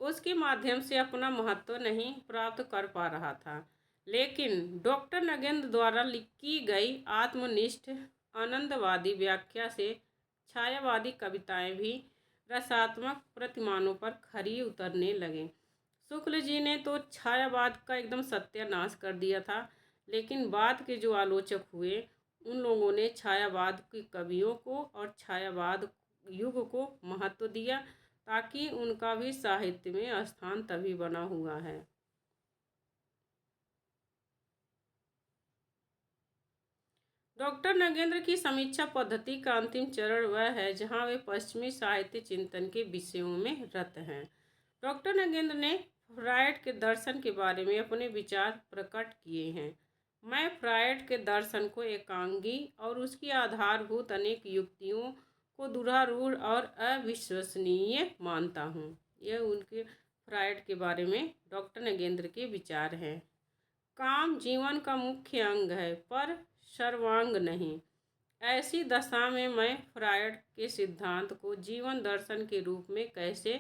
उसके माध्यम से अपना महत्व नहीं प्राप्त कर पा रहा था। लेकिन डॉक्टर नगेंद्र द्वारा की गई आत्मनिष्ठ आनंदवादी व्याख्या से छायावादी कविताएं भी रसात्मक प्रतिमानों पर खरी उतरने लगे। शुक्ल जी ने तो छायावाद का एकदम सत्यानाश कर दिया था, लेकिन बाद के जो आलोचक हुए उन लोगों ने छायावाद के कवियों को और छायावाद युग को महत्व दिया, ताकि उनका भी साहित्य में स्थान तभी बना हुआ है। डॉक्टर नगेंद्र की समीक्षा पद्धति का अंतिम चरण वह है जहां वे पश्चिमी साहित्य चिंतन के विषयों में रत हैं। डॉक्टर नगेंद्र ने फ्रायड के दर्शन के बारे में अपने विचार प्रकट किए हैं। मैं फ्रायड के दर्शन को एकांगी और उसकी आधारभूत अनेक युक्तियों को दुरारूढ़ और अविश्वसनीय मानता हूँ। यह उनके फ्रायड के बारे में डॉक्टर नगेंद्र के विचार हैं। काम जीवन का मुख्य अंग है पर सर्वांग नहीं। ऐसी दशा में मैं फ्रायड के सिद्धांत को जीवन दर्शन के रूप में कैसे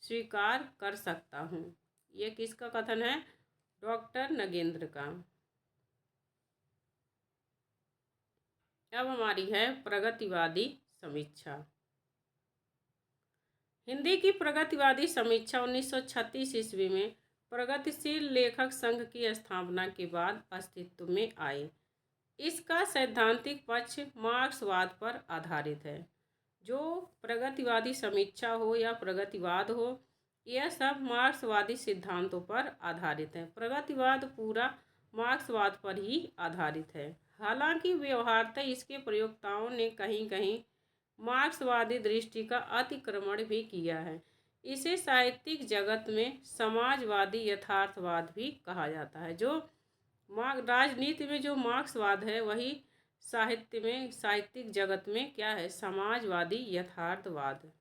स्वीकार कर सकता हूँ। ये किसका कथन है? डॉक्टर नगेंद्र का। अब हमारी है प्रगतिवादी समीक्षा। हिंदी की प्रगतिवादी समीक्षा 1936 ईस्वी में प्रगतिशील लेखक संघ की स्थापना के बाद अस्तित्व में आई। इसका सैद्धांतिक पक्ष मार्क्सवाद पर आधारित है। जो प्रगतिवादी समीक्षा हो या प्रगतिवाद हो, यह सब मार्क्सवादी सिद्धांतों पर आधारित है। प्रगतिवाद पूरा मार्क्सवाद पर ही आधारित है। हालांकि व्यवहारतः इसके प्रयोक्ताओं ने कहीं कहीं मार्क्सवादी दृष्टि का अतिक्रमण भी किया है। इसे साहित्यिक जगत में समाजवादी यथार्थवाद भी कहा जाता है। जो राजनीति में जो मार्क्सवाद है वही साहित्य में, साहित्यिक जगत में क्या है? समाजवादी यथार्थवाद।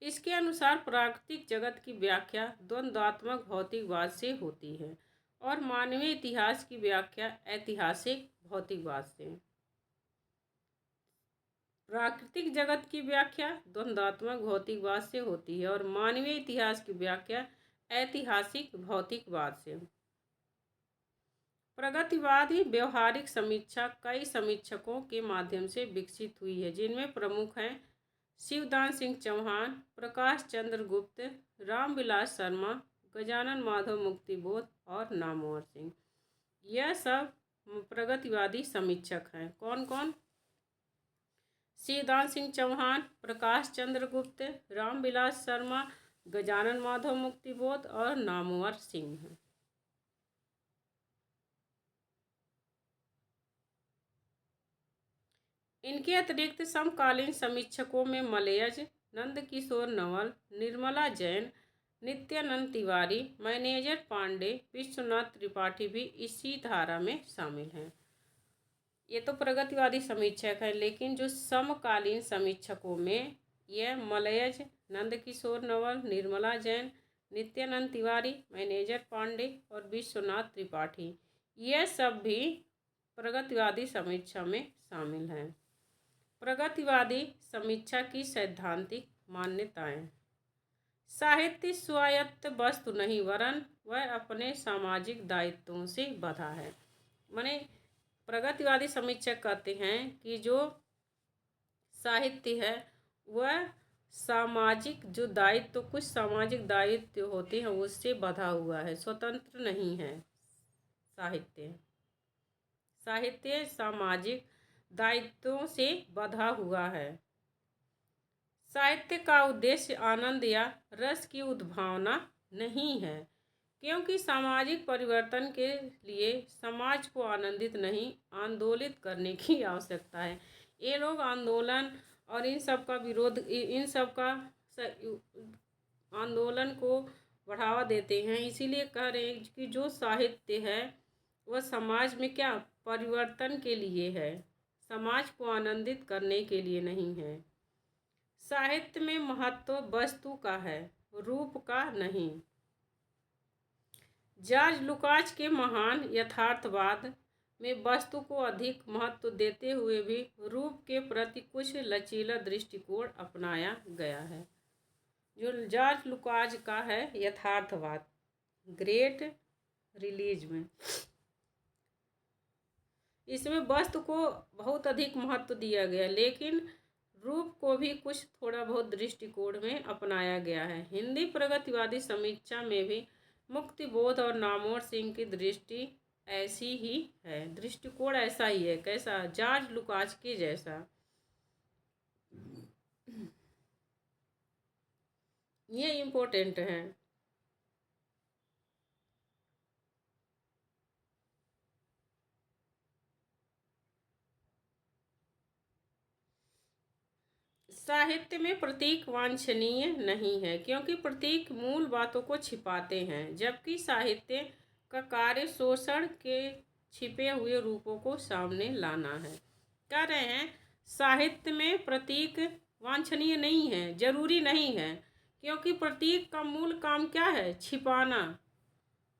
इसके अनुसार प्राकृतिक जगत की व्याख्या द्वंद्वात्मक भौतिकवाद से होती है और मानवीय इतिहास की व्याख्या ऐतिहासिक भौतिकवाद से। प्राकृतिक जगत की व्याख्या द्वंद्वात्मक भौतिकवाद से होती है और मानवीय इतिहास की व्याख्या ऐतिहासिक भौतिकवाद से। प्रगतिवादी व्यवहारिक समीक्षा कई समीक्षकों के माध्यम से विकसित हुई है, जिनमें प्रमुख हैं शिवदान सिंह चौहान, प्रकाश चंद्र गुप्त, रामविलास शर्मा, गजानन माधव मुक्तिबोध और नामवर सिंह। यह सब प्रगतिवादी समीक्षक हैं। कौन कौन? शिवदान सिंह चौहान, प्रकाश चंद्र गुप्त, रामविलास शर्मा, गजानन माधव मुक्तिबोध और नामवर सिंह हैं। इनके अतिरिक्त समकालीन समीक्षकों में मलयज, नंदकिशोर नवल, निर्मला जैन, नित्यानंद तिवारी, मैनेजर पांडे, विश्वनाथ त्रिपाठी भी इसी धारा में शामिल हैं। ये तो प्रगतिवादी समीक्षक है, लेकिन जो समकालीन समीक्षकों में यह मलयज, नंदकिशोर नवल, निर्मला जैन, नित्यानंद तिवारी, मैनेजर पांडे और विश्वनाथ त्रिपाठी, यह सब भी प्रगतिवादी समीक्षा में शामिल हैं। प्रगतिवादी समीक्षा की सैद्धांतिक मान्यताएं। साहित्य स्वायत्त वस्तु नहीं वरन वह अपने सामाजिक दायित्वों से बंधा है। माने प्रगतिवादी समीक्षक कहते हैं कि जो साहित्य है वह सामाजिक जो दायित्व, कुछ सामाजिक दायित्व होते हैं उससे बंधा हुआ है, स्वतंत्र नहीं है। साहित्य सामाजिक दायित्वों से बंधा हुआ है। साहित्य का उद्देश्य आनंद या रस की उद्भावना नहीं है, क्योंकि सामाजिक परिवर्तन के लिए समाज को आनंदित नहीं, आंदोलित करने की आवश्यकता है। ये लोग आंदोलन और इन सब का विरोध, इन सब का आंदोलन को बढ़ावा देते हैं। इसीलिए कह रहे हैं कि जो साहित्य है वह समाज में क्या परिवर्तन के लिए है, समाज को आनंदित करने के लिए नहीं है। साहित्य में महत्व वस्तु का है, रूप का नहीं। जॉर्ज लुकाच के महान यथार्थवाद में वस्तु को अधिक महत्व देते हुए भी रूप के प्रति कुछ लचीला दृष्टिकोण अपनाया गया है। जो जॉर्ज लुकाच का है यथार्थवाद, ग्रेट रिलीजन, इसमें वस्तु को बहुत अधिक महत्व दिया गया, लेकिन रूप को भी कुछ थोड़ा बहुत दृष्टिकोण में अपनाया गया है। हिंदी प्रगतिवादी समीक्षा में भी मुक्तिबोध और नामवर सिंह की दृष्टि ऐसी ही है, दृष्टिकोण ऐसा ही है। कैसा? जॉर्ज लुकाच के जैसा। ये इम्पोर्टेंट है। साहित्य में प्रतीक वांछनीय नहीं है क्योंकि प्रतीक मूल बातों को छिपाते हैं, जबकि साहित्य का कार्य शोषण के छिपे हुए रूपों को सामने लाना है। कह रहे हैं साहित्य में प्रतीक वांछनीय नहीं है, जरूरी नहीं है, क्योंकि प्रतीक का मूल काम क्या है? छिपाना।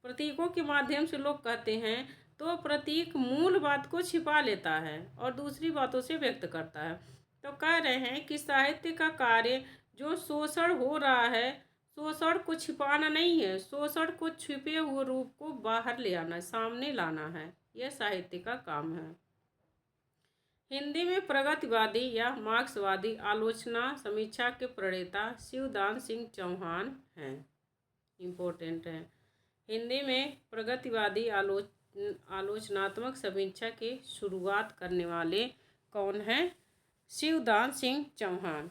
प्रतीकों के माध्यम से लोग कहते हैं तो प्रतीक मूल बात को छिपा लेता है और दूसरी बातों से व्यक्त करता है। तो कह रहे हैं कि साहित्य का कार्य जो शोषण हो रहा है, शोषण को छिपाना नहीं है, शोषण को छिपे हुए रूप को बाहर ले आना, सामने लाना है, यह साहित्य का काम है। हिंदी में प्रगतिवादी या मार्क्सवादी आलोचना समीक्षा के प्रणेता शिवदान सिंह चौहान हैं। इम्पोर्टेंट है। हिंदी में प्रगतिवादी आलोचनात्मक समीक्षा की शुरुआत करने वाले कौन हैं? शिवदान सिंह चौहान।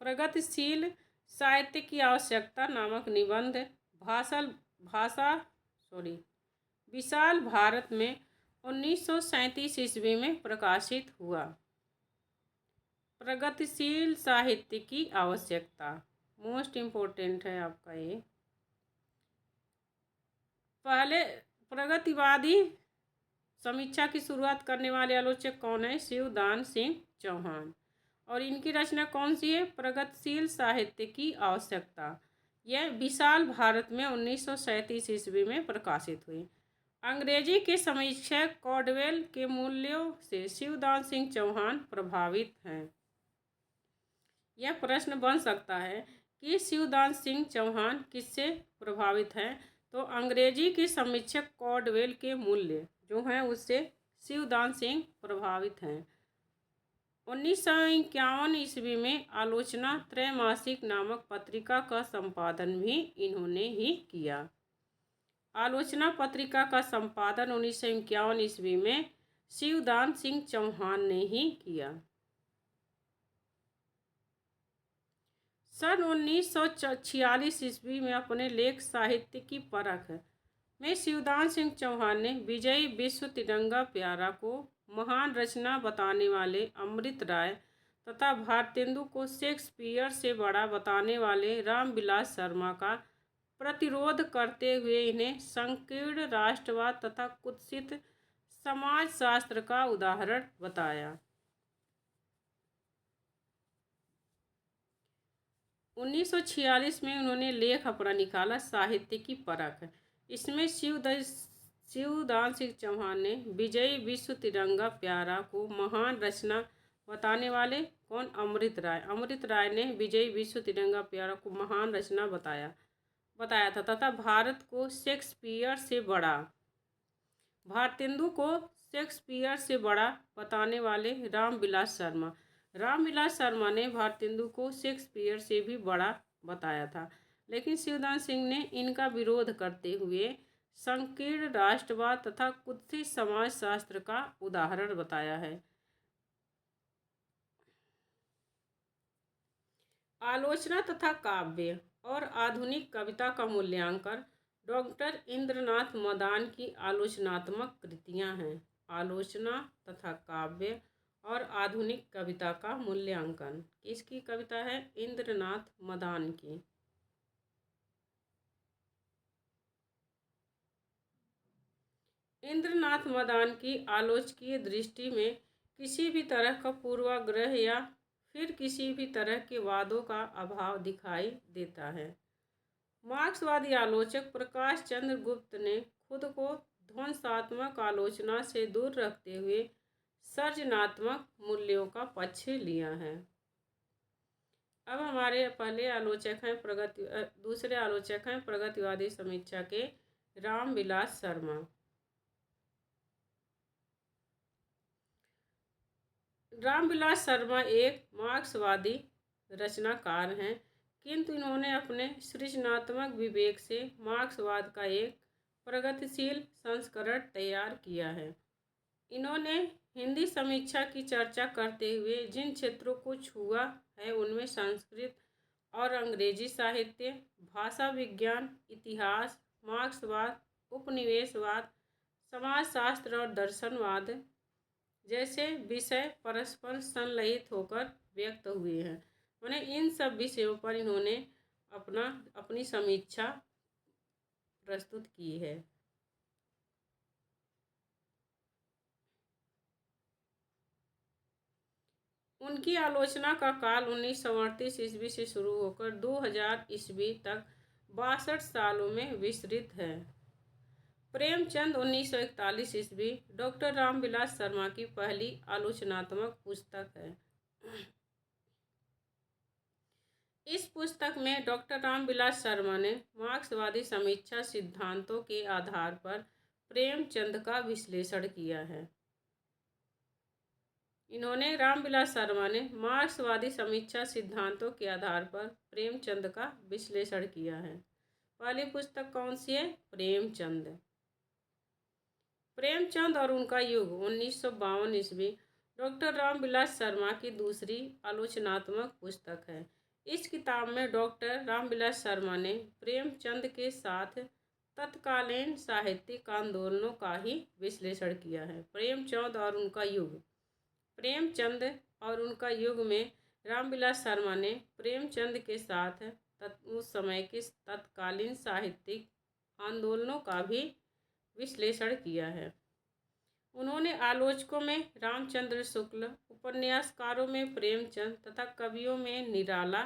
प्रगतिशील साहित्य की आवश्यकता नामक निबंध विशाल भारत में 1937 ईस्वी में प्रकाशित हुआ। प्रगतिशील साहित्य की आवश्यकता मोस्ट इम्पोर्टेंट है आपका ये। पहले प्रगतिवादी समीक्षा की शुरुआत करने वाले आलोचक कौन है? शिवदान सिंह चौहान। और इनकी रचना कौन सी है? प्रगतिशील साहित्य की आवश्यकता। यह विशाल भारत में 1937 ईस्वी में प्रकाशित हुई। अंग्रेजी के समीक्षक कॉडवेल के मूल्यों से शिवदान सिंह चौहान प्रभावित हैं। यह प्रश्न बन सकता है कि शिवदान सिंह चौहान किससे प्रभावित हैं? तो अंग्रेजी के समीक्षक कॉडवेल के मूल्य जो हैं उससे शिवदान सिंह प्रभावित हैं। 1951 ईस्वी में आलोचना त्रैमासिक नामक पत्रिका का संपादन भी इन्होंने ही किया। आलोचना पत्रिका का संपादन 1951 ईस्वी में शिवदान सिंह चौहान ने ही किया। सन 1946 ईस्वी में अपने लेख साहित्य की परख में शिवदान सिंह चौहान ने विजयी विश्व तिरंगा प्यारा को महान रचना बताने वाले अमृत राय तथा भारतेंदु को शेक्सपियर से बड़ा बताने वाले रामविलास शर्मा का प्रतिरोध करते हुए इन्हें संकीर्ण राष्ट्रवाद तथा कुत्सित समाजशास्त्र का उदाहरण बताया। 1946 में उन्होंने लेख अपना निकाला साहित्य की परख। इसमें शिवदान सिंह चौहान ने विजयी विश्व तिरंगा प्यारा को महान रचना बताने वाले कौन? अमृत राय। अमृत राय ने विजयी विश्व तिरंगा प्यारा को महान रचना बताया था तथा भारत को शेक्सपियर से बड़ा, भारतेंदु को शेक्सपियर से बड़ा बताने वाले रामविलास शर्मा ने भारतेंदु को शेक्सपियर से भी बड़ा बताया था, लेकिन शिवदान सिंह ने इनका विरोध करते हुए संकीर्ण राष्ट्रवाद तथा कुत्सित समाजशास्त्र का उदाहरण बताया है। आलोचना तथा काव्य और आधुनिक कविता का मूल्यांकन डॉक्टर इंद्रनाथ मदान की आलोचनात्मक कृतियां हैं। आलोचना तथा काव्य और आधुनिक कविता का मूल्यांकन किसकी कविता है? इंद्रनाथ मदान की। इंद्रनाथ मदान की आलोचकीय दृष्टि में किसी भी तरह का पूर्वाग्रह या फिर किसी भी तरह के वादों का अभाव दिखाई देता है। मार्क्सवादी आलोचक प्रकाश चंद्र गुप्त ने खुद को ध्वंसात्मक आलोचना से दूर रखते हुए सृजनात्मक मूल्यों का पक्ष लिया है। अब हमारे दूसरे आलोचक हैं प्रगतिवादी समीक्षा के रामविलास शर्मा। रामविलास शर्मा एक मार्क्सवादी रचनाकार हैं, किंतु इन्होंने अपने सृजनात्मक विवेक से मार्क्सवाद का एक प्रगतिशील संस्करण तैयार किया है। इन्होंने हिंदी समीक्षा की चर्चा करते हुए जिन क्षेत्रों को छुआ है उनमें संस्कृत और अंग्रेजी साहित्य, भाषा विज्ञान, इतिहास, मार्क्सवाद, उपनिवेशवाद, समाजशास्त्र और दर्शनवाद जैसे विषय परस्पर संलयित होकर व्यक्त हुए हैं। उन्हें इन सब विषयों पर इन्होंने अपनी समीक्षा प्रस्तुत की है। उनकी आलोचना का काल 1938 ईस्वी से शुरू होकर 2000 ईस्वी तक 62 सालों में विस्तृत है। प्रेमचंद 1941 ईस्वी डॉक्टर रामविलास शर्मा की पहली आलोचनात्मक पुस्तक है। इस पुस्तक में डॉक्टर रामविलास शर्मा ने मार्क्सवादी समीक्षा सिद्धांतों के आधार पर प्रेमचंद का विश्लेषण किया है। रामविलास शर्मा ने मार्क्सवादी समीक्षा सिद्धांतों के आधार पर प्रेमचंद का विश्लेषण किया है। पहली पुस्तक कौन सी है? प्रेमचंद और उनका युग 1952 ईस्वी डॉक्टर रामविलास शर्मा की दूसरी आलोचनात्मक पुस्तक है। इस किताब में डॉक्टर रामविलास शर्मा ने प्रेमचंद के साथ तत्कालीन साहित्यिक आंदोलनों का ही विश्लेषण किया है। प्रेमचंद और उनका युग में रामविलास शर्मा ने प्रेमचंद के साथ उस समय के तत्कालीन साहित्यिक आंदोलनों का भी विश्लेषण किया है। उन्होंने आलोचकों में रामचंद्र शुक्ल, उपन्यासकारों में प्रेमचंद तथा कवियों में निराला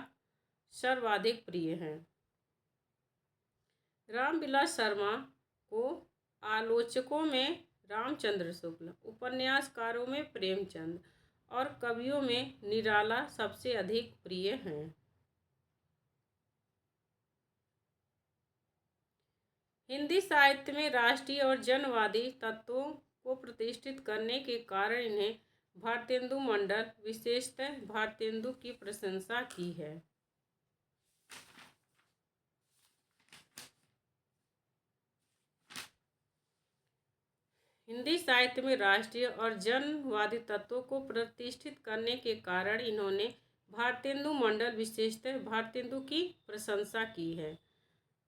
सर्वाधिक प्रिय हैं। रामविलास शर्मा को आलोचकों में रामचंद्र शुक्ल, उपन्यासकारों में प्रेमचंद और कवियों में निराला सबसे अधिक प्रिय हैं। हिंदी साहित्य में राष्ट्रीय और जनवादी तत्वों को प्रतिष्ठित करने के कारण इन्हें भारतेंदु मंडल, विशेषतः भारतेंदु की प्रशंसा की है। हिंदी साहित्य में राष्ट्रीय और जनवादी तत्वों को प्रतिष्ठित करने के कारण इन्होंने भारतेंदु मंडल, विशेषतः भारतेंदु की प्रशंसा की है।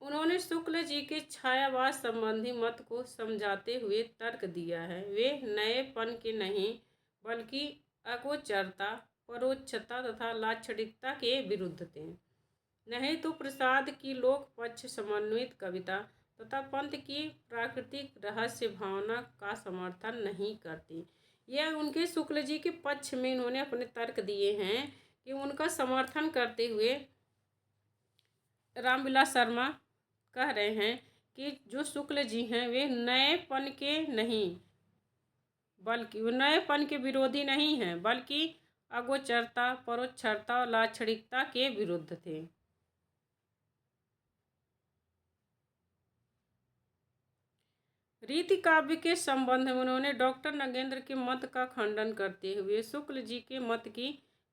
उन्होंने शुक्ल जी के छायावाद संबंधी मत को समझाते हुए तर्क दिया है। वे नएपन के नहीं बल्कि अगोचरता, परोक्षता तथा लाक्षणिकता के विरुद्ध थे। नहीं तो प्रसाद की लोक पक्ष समन्वित कविता तथा पंत की प्राकृतिक रहस्य भावना का समर्थन नहीं करती। यह उनके शुक्ल जी के पक्ष में इन्होंने अपने तर्क दिए हैं कि उनका समर्थन करते हुए रामविलास शर्मा कह रहे हैं कि जो शुक्ल जी हैं वे नएपन के विरोधी नहीं हैं बल्कि अगोचरता, परोक्षता और लाक्षणिकता के विरुद्ध थे। रीति काव्य के संबंध में उन्होंने डॉक्टर नगेंद्र के मत का खंडन करते हुए शुक्ल जी के मत की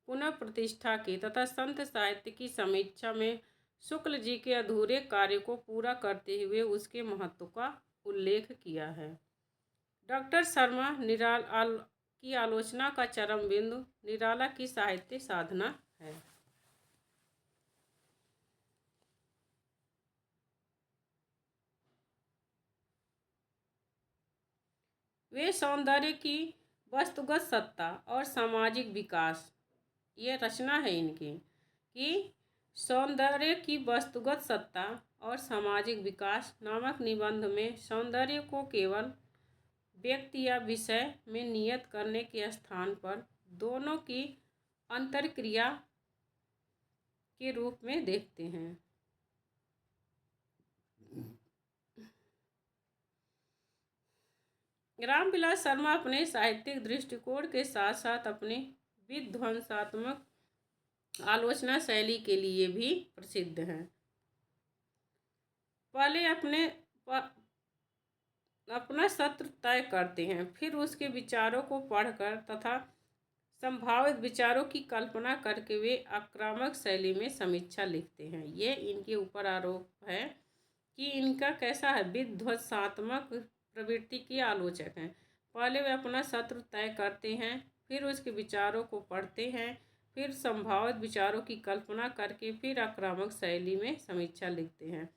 पुनः प्रतिष्ठा की तथा संत साहित्य की समीक्षा में शुक्ल जी के अधूरे कार्य को पूरा करते हुए उसके महत्व का उल्लेख किया है। डॉक्टर शर्मा की आलोचना का चरम बिंदु निराला की साहित्य साधना है। वे सौंदर्य की वस्तुगत सत्ता और सामाजिक विकास, ये रचना है इनकी कि सौंदर्य की वस्तुगत सत्ता और सामाजिक विकास नामक निबंध में सौंदर्य को केवल व्यक्ति या विषय में नियत करने के स्थान पर दोनों की अंतर्क्रिया के रूप में देखते हैं। रामविलास शर्मा अपने साहित्यिक दृष्टिकोण के साथ साथ अपने विध्वंसात्मक आलोचना शैली के लिए भी प्रसिद्ध हैं। पहले अपना सत्र तय करते हैं, फिर उसके विचारों को पढ़कर तथा संभावित विचारों की कल्पना करके वे आक्रामक शैली में समीक्षा लिखते हैं। ये इनके ऊपर आरोप है कि इनका कैसा है, विध्वंसात्मक प्रवृत्ति के आलोचक हैं। पहले वे अपना सत्र तय करते हैं, फिर उसके विचारों को पढ़ते हैं, फिर संभावित विचारों की कल्पना करके फिर आक्रामक शैली में समीक्षा लिखते हैं।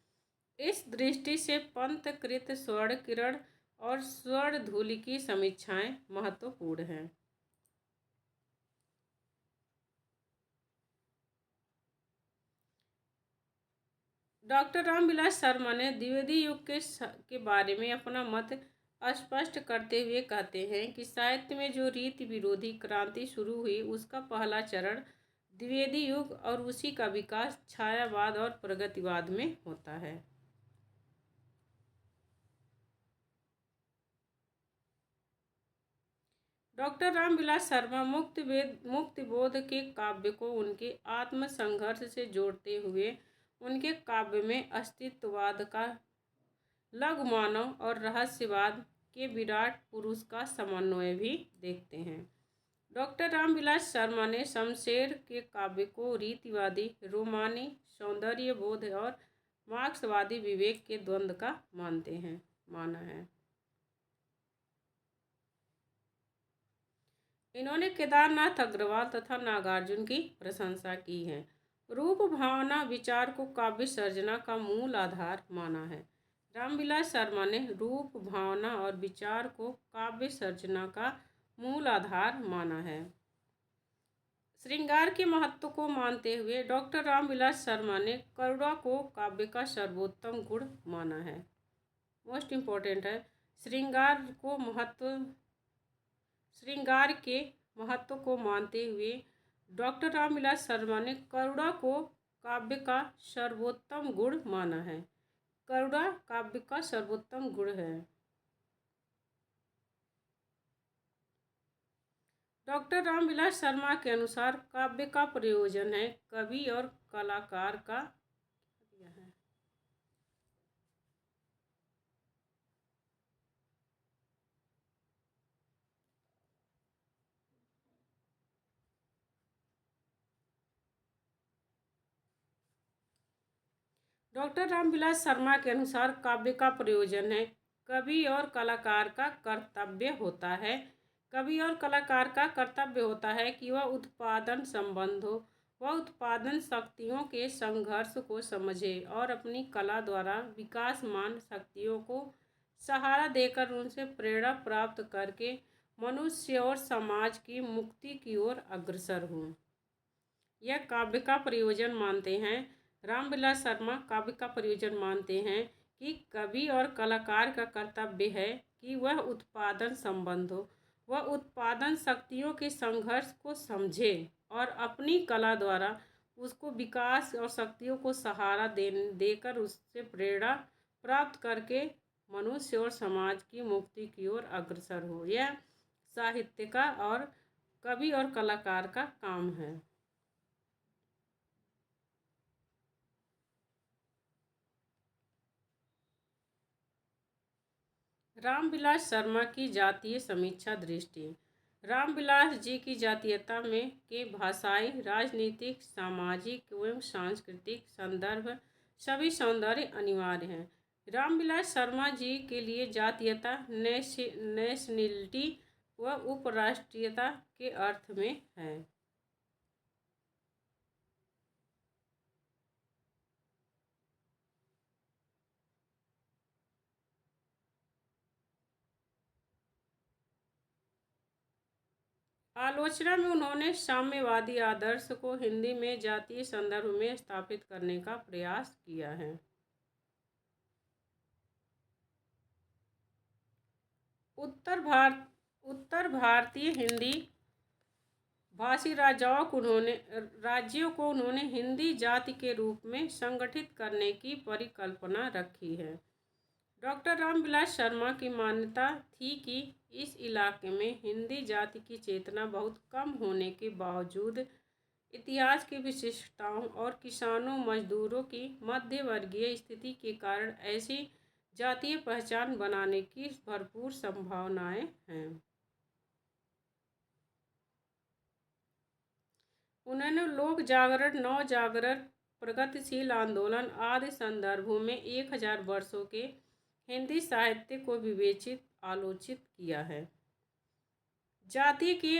इस दृष्टि से पंतकृत स्वर्ण किरण और स्वर्ण धूलि की समीक्षाएं महत्वपूर्ण हैं। डॉक्टर रामविलास शर्मा ने द्विवेदी युग के बारे में अपना मत स्पष्ट करते हुए कहते हैं कि साहित्य में जो रीति विरोधी क्रांति शुरू हुई उसका पहला चरण द्विवेदी युग और उसी का विकास छायावाद और प्रगतिवाद में होता है। डॉक्टर रामविलास शर्मा मुक्ति बोध के काव्य को उनके आत्म संघर्ष से जोड़ते हुए उनके काव्य में अस्तित्ववाद का, लघु मानव और रहस्यवाद के विराट पुरुष का समन्वय भी देखते हैं। डॉक्टर रामविलास शर्मा ने शमशेर के काव्य को रीतिवादी, रोमानी सौंदर्यबोध और मार्क्सवादी विवेक के द्वंद्व का माना है। इन्होंने केदारनाथ अग्रवाल तथा नागार्जुन की प्रशंसा की है। रूप भावना विचार को काव्य सर्जना का मूल आधार माना है। रामविलास शर्मा ने रूप भावना और विचार को काव्य सर्जना का मूल आधार माना है। श्रृंगार के महत्व को मानते हुए डॉक्टर रामविलास शर्मा ने करुणा को काव्य का सर्वोत्तम गुण माना है। मोस्ट इम्पोर्टेंट है, श्रृंगार के महत्व को मानते हुए डॉक्टर रामविलास शर्मा ने करुणा को काव्य का सर्वोत्तम गुण माना है। करुणा काव्य का सर्वोत्तम गुण है। डॉक्टर रामविलास शर्मा के अनुसार काव्य का प्रयोजन है कवि और कलाकार का डॉक्टर रामविलास शर्मा के अनुसार काव्य का प्रयोजन है कवि और कलाकार का कर्तव्य होता है। कवि और कलाकार का कर्तव्य होता है कि वह उत्पादन संबंधों व उत्पादन शक्तियों के संघर्ष को समझे और अपनी कला द्वारा विकासमान शक्तियों को सहारा देकर उनसे प्रेरणा प्राप्त करके मनुष्य और समाज की मुक्ति की ओर अग्रसर हो। यह काव्य का प्रयोजन मानते हैं। रामविलास शर्मा काव्य का प्रयोजन मानते हैं कि कवि और कलाकार का कर्तव्य है कि वह उत्पादन संबंधों व उत्पादन शक्तियों के संघर्ष को समझे और अपनी कला द्वारा उसको विकास और शक्तियों को सहारा देकर उससे प्रेरणा प्राप्त करके मनुष्य और समाज की मुक्ति की ओर अग्रसर हो। यह साहित्य का और कवि और कलाकार का काम है। रामविलास शर्मा की जातीय समीक्षा दृष्टि। रामविलास जी की जातीयता में के भाषाई, राजनीतिक, सामाजिक एवं सांस्कृतिक संदर्भ सभी सौंदर्य अनिवार्य हैं। रामविलास शर्मा जी के लिए जातीयता नेशनलिटी व उपराष्ट्रीयता के अर्थ में है। आलोचना में उन्होंने साम्यवादी आदर्श को हिंदी में जातीय संदर्भ में स्थापित करने का प्रयास किया है। उत्तर भारतीय हिंदी भाषी राज्यों को उन्होंने हिंदी जाति के रूप में संगठित करने की परिकल्पना रखी है। डॉक्टर रामविलास शर्मा की मान्यता थी कि इस इलाके में हिंदी जाति की चेतना बहुत कम होने के बावजूद इतिहास की विशिष्टताओं और किसानों मजदूरों की मध्यवर्गीय स्थिति के कारण ऐसी जातीय पहचान बनाने की भरपूर संभावनाएं हैं। उन्होंने लोक जागरण, नव जागरण, प्रगतिशील आंदोलन आदि संदर्भों में 1000 वर्षों के हिंदी साहित्य को विवेचित आलोचित किया है। जाति के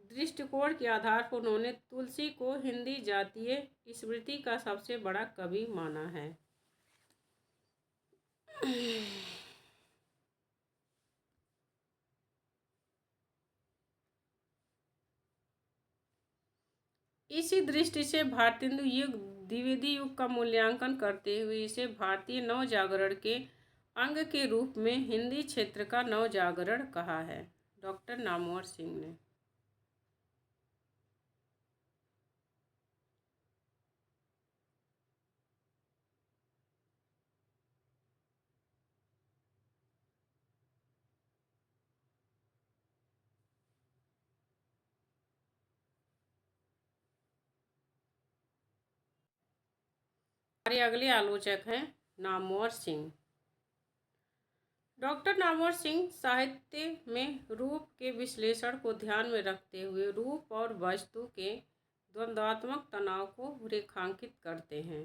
दृष्टिकोण के आधार पर उन्होंने तुलसी को हिंदी जातीय स्मृति का सबसे बड़ा कवि माना है। इसी दृष्टि से भारतेंदु युग द्विवेदी युग का मूल्यांकन करते हुए इसे भारतीय नवजागरण के अंग के रूप में हिंदी क्षेत्र का नवजागरण कहा है। डॉक्टर नामवर सिंह ने। हमारे अगले आलोचक हैं नामवर सिंह। डॉक्टर नामवर सिंह साहित्य में रूप के विश्लेषण को ध्यान में रखते हुए रूप और वस्तु के द्वंद्वात्मक तनाव को रेखांकित करते हैं।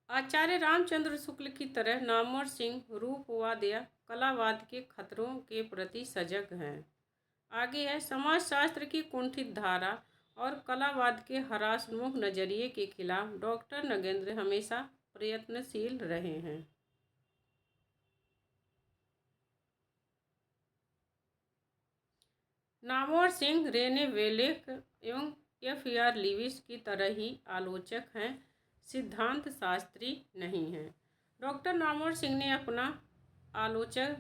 आचार्य रामचंद्र शुक्ल की तरह नामवर सिंह रूपवाद या कलावाद के खतरों के प्रति सजग हैं। आगे है समाजशास्त्र की कुंठित धारा और कलावाद के हरासमुख नजरिए के खिलाफ डॉक्टर नगेंद्र हमेशा प्रयत्नशील रहे हैं। नामवर सिंह रेने वेलेक एवं F.R. लीविस की तरह ही आलोचक हैं, सिद्धांत शास्त्री नहीं हैं। डॉक्टर नामवर सिंह ने अपना आलोचक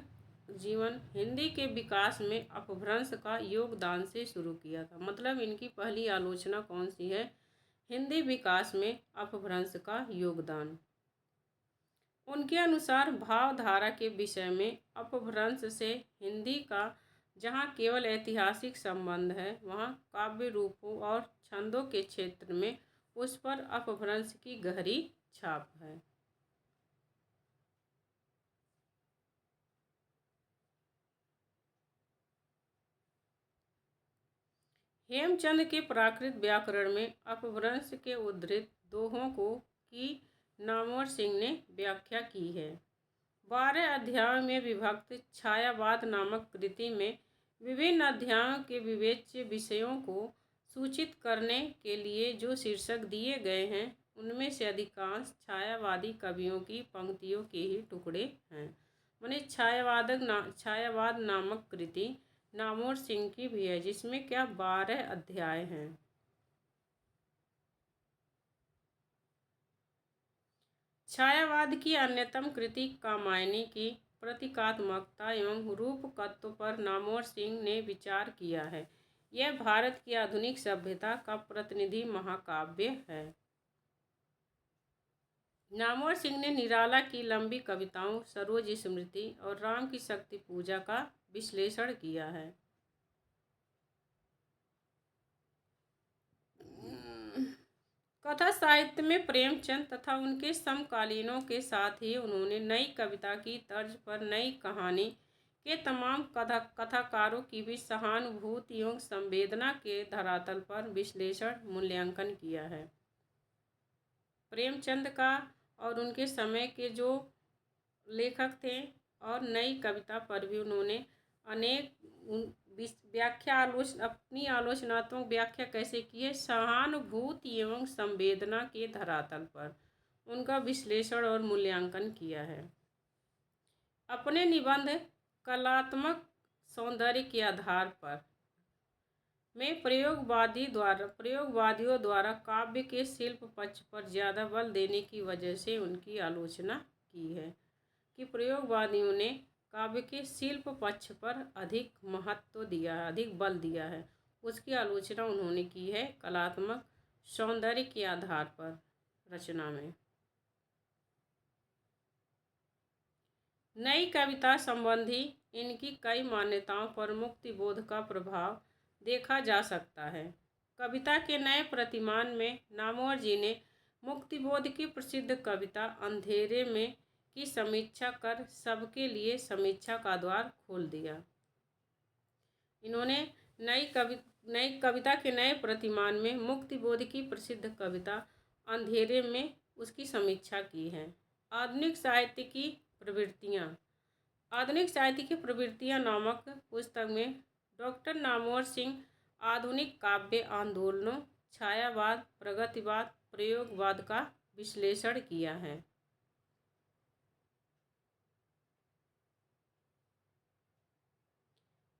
जीवन हिंदी के विकास में अपभ्रंश का योगदान से शुरू किया था। मतलब इनकी पहली आलोचना कौन सी है? हिंदी विकास में अपभ्रंश का योगदान। उनके अनुसार भावधारा के विषय में अपभ्रंश से हिंदी का जहाँ केवल ऐतिहासिक संबंध है, वहाँ काव्य रूपों और छंदों के क्षेत्र में उस पर अपभ्रंश की गहरी छाप है। हेमचंद के प्राकृत व्याकरण में अपभ्रंश के उद्धृत दोहों को की नामवर सिंह ने व्याख्या की है। 12 अध्यायों में विभक्त छायावाद नामक कृति में विभिन्न अध्यायों के विवेच्य विषयों को सूचित करने के लिए जो शीर्षक दिए गए हैं, उनमें से अधिकांश छायावादी कवियों की पंक्तियों के ही टुकड़े हैं। माने छायावाद नामक कृति नामवर सिंह की भी है, जिसमें क्या 12 अध्याय हैं। छायावाद की अन्यतम कृति कामायनी की प्रतीकात्मकता एवं रूपकत्व पर नामवर सिंह ने विचार किया है। यह भारत की आधुनिक सभ्यता का प्रतिनिधि महाकाव्य है। नामवर सिंह ने निराला की लंबी कविताओं, सरोज स्मृति और राम की शक्ति पूजा का विश्लेषण किया है। कथा साहित्य में प्रेमचंद तथा उनके समकालीनों के साथ ही उन्होंने नई कविता की तर्ज पर नई कहानी के तमाम कथाकारों की भी सहानुभूति एवं संवेदना के धरातल पर विश्लेषण मूल्यांकन किया है। प्रेमचंद का और उनके समय के जो लेखक थे और नई कविता पर भी उन्होंने अनेक अपनी आलोचनात्मक व्याख्या कैसे की है? सहानुभूति एवं संवेदना के धरातल पर उनका विश्लेषण और मूल्यांकन किया है। अपने निबंध कलात्मक सौंदर्य के आधार पर में प्रयोगवादियों द्वारा काव्य के शिल्प पक्ष पर ज़्यादा बल देने की वजह से उनकी आलोचना की है कि प्रयोगवादियों ने काव्य के शिल्प पक्ष पर अधिक महत्व दिया है, अधिक बल दिया है। उसकी आलोचना उन्होंने की है कलात्मक सौंदर्य के आधार पर रचना में। नई कविता संबंधी इनकी कई मान्यताओं पर मुक्तिबोध का प्रभाव देखा जा सकता है। कविता के नए प्रतिमान में नामवर जी ने मुक्तिबोध की प्रसिद्ध कविता अंधेरे में की समीक्षा कर सबके लिए समीक्षा का द्वार खोल दिया। इन्होंने नई कविता के नए प्रतिमान में मुक्तिबोध की प्रसिद्ध कविता अंधेरे में उसकी समीक्षा की है। आधुनिक साहित्य की प्रवृत्तियाँ नामक पुस्तक में डॉक्टर नामवर सिंह आधुनिक काव्य आंदोलनों, छायावाद, प्रगतिवाद, प्रयोगवाद का विश्लेषण किया है।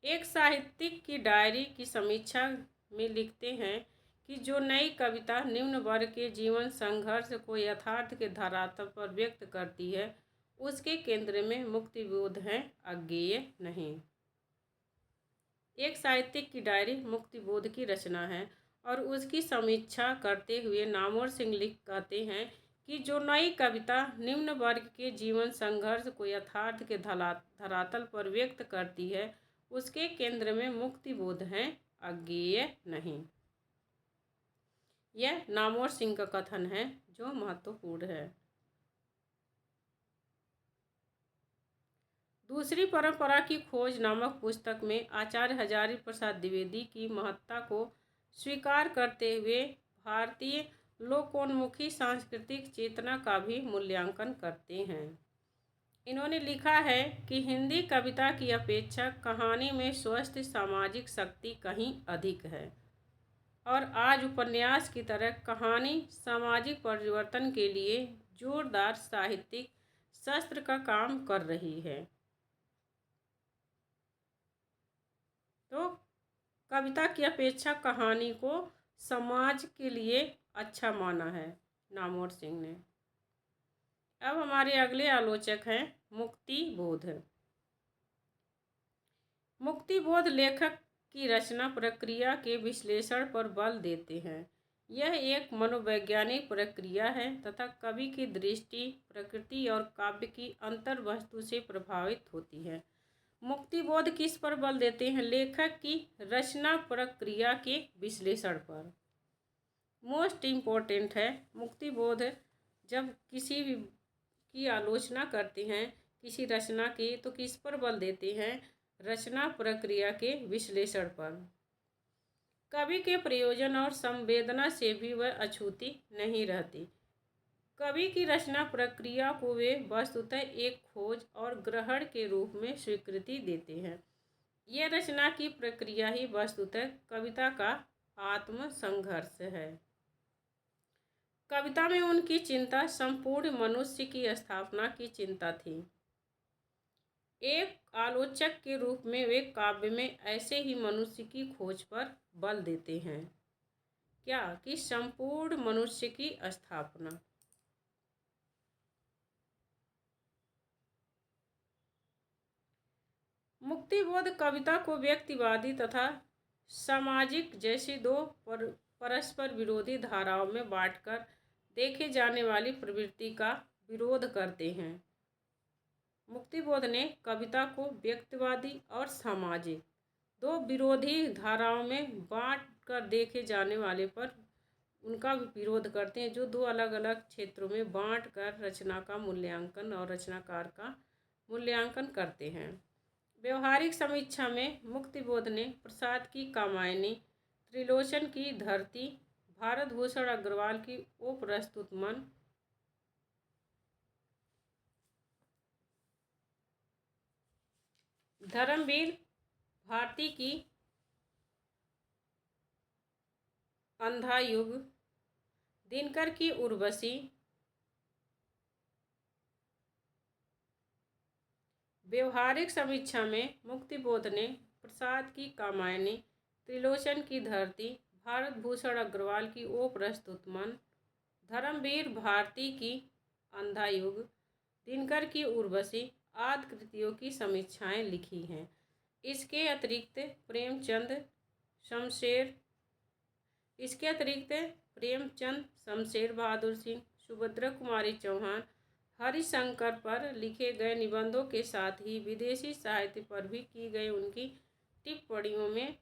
एक साहित्यिक की डायरी की समीक्षा में लिखते हैं कि जो नई कविता निम्न वर्ग के जीवन संघर्ष को यथार्थ के धरातल पर व्यक्त करती है, उसके केंद्र में मुक्तिबोध है, अज्ञेय नहीं। एक साहित्यिक की डायरी मुक्तिबोध की रचना है और उसकी समीक्षा करते हुए नामवर सिंह कहते हैं कि जो नई कविता निम्न वर्ग के जीवन संघर्ष को यथार्थ के धरातल पर व्यक्त करती है, उसके केंद्र में मुक्तिबोध है, अज्ञेय नहीं। यह नामवर सिंह का कथन है जो महत्वपूर्ण है। दूसरी परंपरा की खोज नामक पुस्तक में आचार्य हजारी प्रसाद द्विवेदी की महत्ता को स्वीकार करते हुए भारतीय लोकोन्मुखी सांस्कृतिक चेतना का भी मूल्यांकन करते हैं। इन्होंने लिखा है कि हिंदी कविता की अपेक्षा कहानी में स्वस्थ सामाजिक शक्ति कहीं अधिक है और आज उपन्यास की तरह कहानी सामाजिक परिवर्तन के लिए जोरदार साहित्यिक शस्त्र का काम कर रही है। तो कविता की अपेक्षा कहानी को समाज के लिए अच्छा माना है नामवर सिंह ने। अब हमारे अगले आलोचक हैं मुक्तिबोध। मुक्तिबोध लेखक की रचना प्रक्रिया के विश्लेषण पर बल देते हैं। यह एक मनोवैज्ञानिक प्रक्रिया है तथा कवि की दृष्टि प्रकृति और काव्य की अंतर वस्तु से प्रभावित होती है। मुक्तिबोध किस पर बल देते हैं? लेखक की रचना प्रक्रिया के विश्लेषण पर। मोस्ट इम्पोर्टेंट है मुक्तिबोध जब किसी भी की आलोचना करते हैं किसी रचना की, तो किस पर बल देते हैं? रचना प्रक्रिया के विश्लेषण पर। कवि के प्रयोजन और संवेदना से भी वह अछूती नहीं रहती। कवि की रचना प्रक्रिया को वे वस्तुतः एक खोज और ग्रहण के रूप में स्वीकृति देते हैं। यह रचना की प्रक्रिया ही वस्तुतः कविता का आत्म संघर्ष है। कविता में उनकी चिंता संपूर्ण मनुष्य की स्थापना की चिंता थी। एक आलोचक के रूप में वे काव्य में ऐसे ही मनुष्य की खोज पर बल देते हैं। क्या? कि संपूर्ण मनुष्य की स्थापना। मुक्तिबोध कविता को व्यक्तिवादी तथा सामाजिक जैसी दो परस्पर विरोधी धाराओं में बांटकर देखे जाने वाली प्रवृत्ति का विरोध करते हैं। मुक्तिबोध ने कविता को व्यक्तिवादी और सामाजिक दो विरोधी धाराओं में बांट कर देखे जाने वाले पर उनका विरोध करते हैं, जो दो अलग अलग क्षेत्रों में बांट कर रचना का मूल्यांकन और रचनाकार का मूल्यांकन करते हैं। व्यवहारिक समीक्षा में मुक्तिबोध ने प्रसाद की कामायनी, त्रिलोचन की धरती, भारत भूषण अग्रवाल की ओ प्रस्तुत मन, धर्मवीर भारती की अंधा युग, दिनकर की उर्वशी, व्यवहारिक समीक्षा में मुक्तिबोध ने प्रसाद की कामायनी, त्रिलोचन की धरती, भारत भूषण अग्रवाल की ओ प्रस्तुत मन, धर्मवीर भारती की अंधा युग, दिनकर की उर्वशी आदि कृतियों की समीक्षाएं लिखी हैं। इसके अतिरिक्त प्रेमचंद, शमशेर बहादुर सिंह, सुभद्रा कुमारी चौहान, हरिशंकर पर लिखे गए निबंधों के साथ ही विदेशी साहित्य पर भी की गई उनकी टिप्पणियों में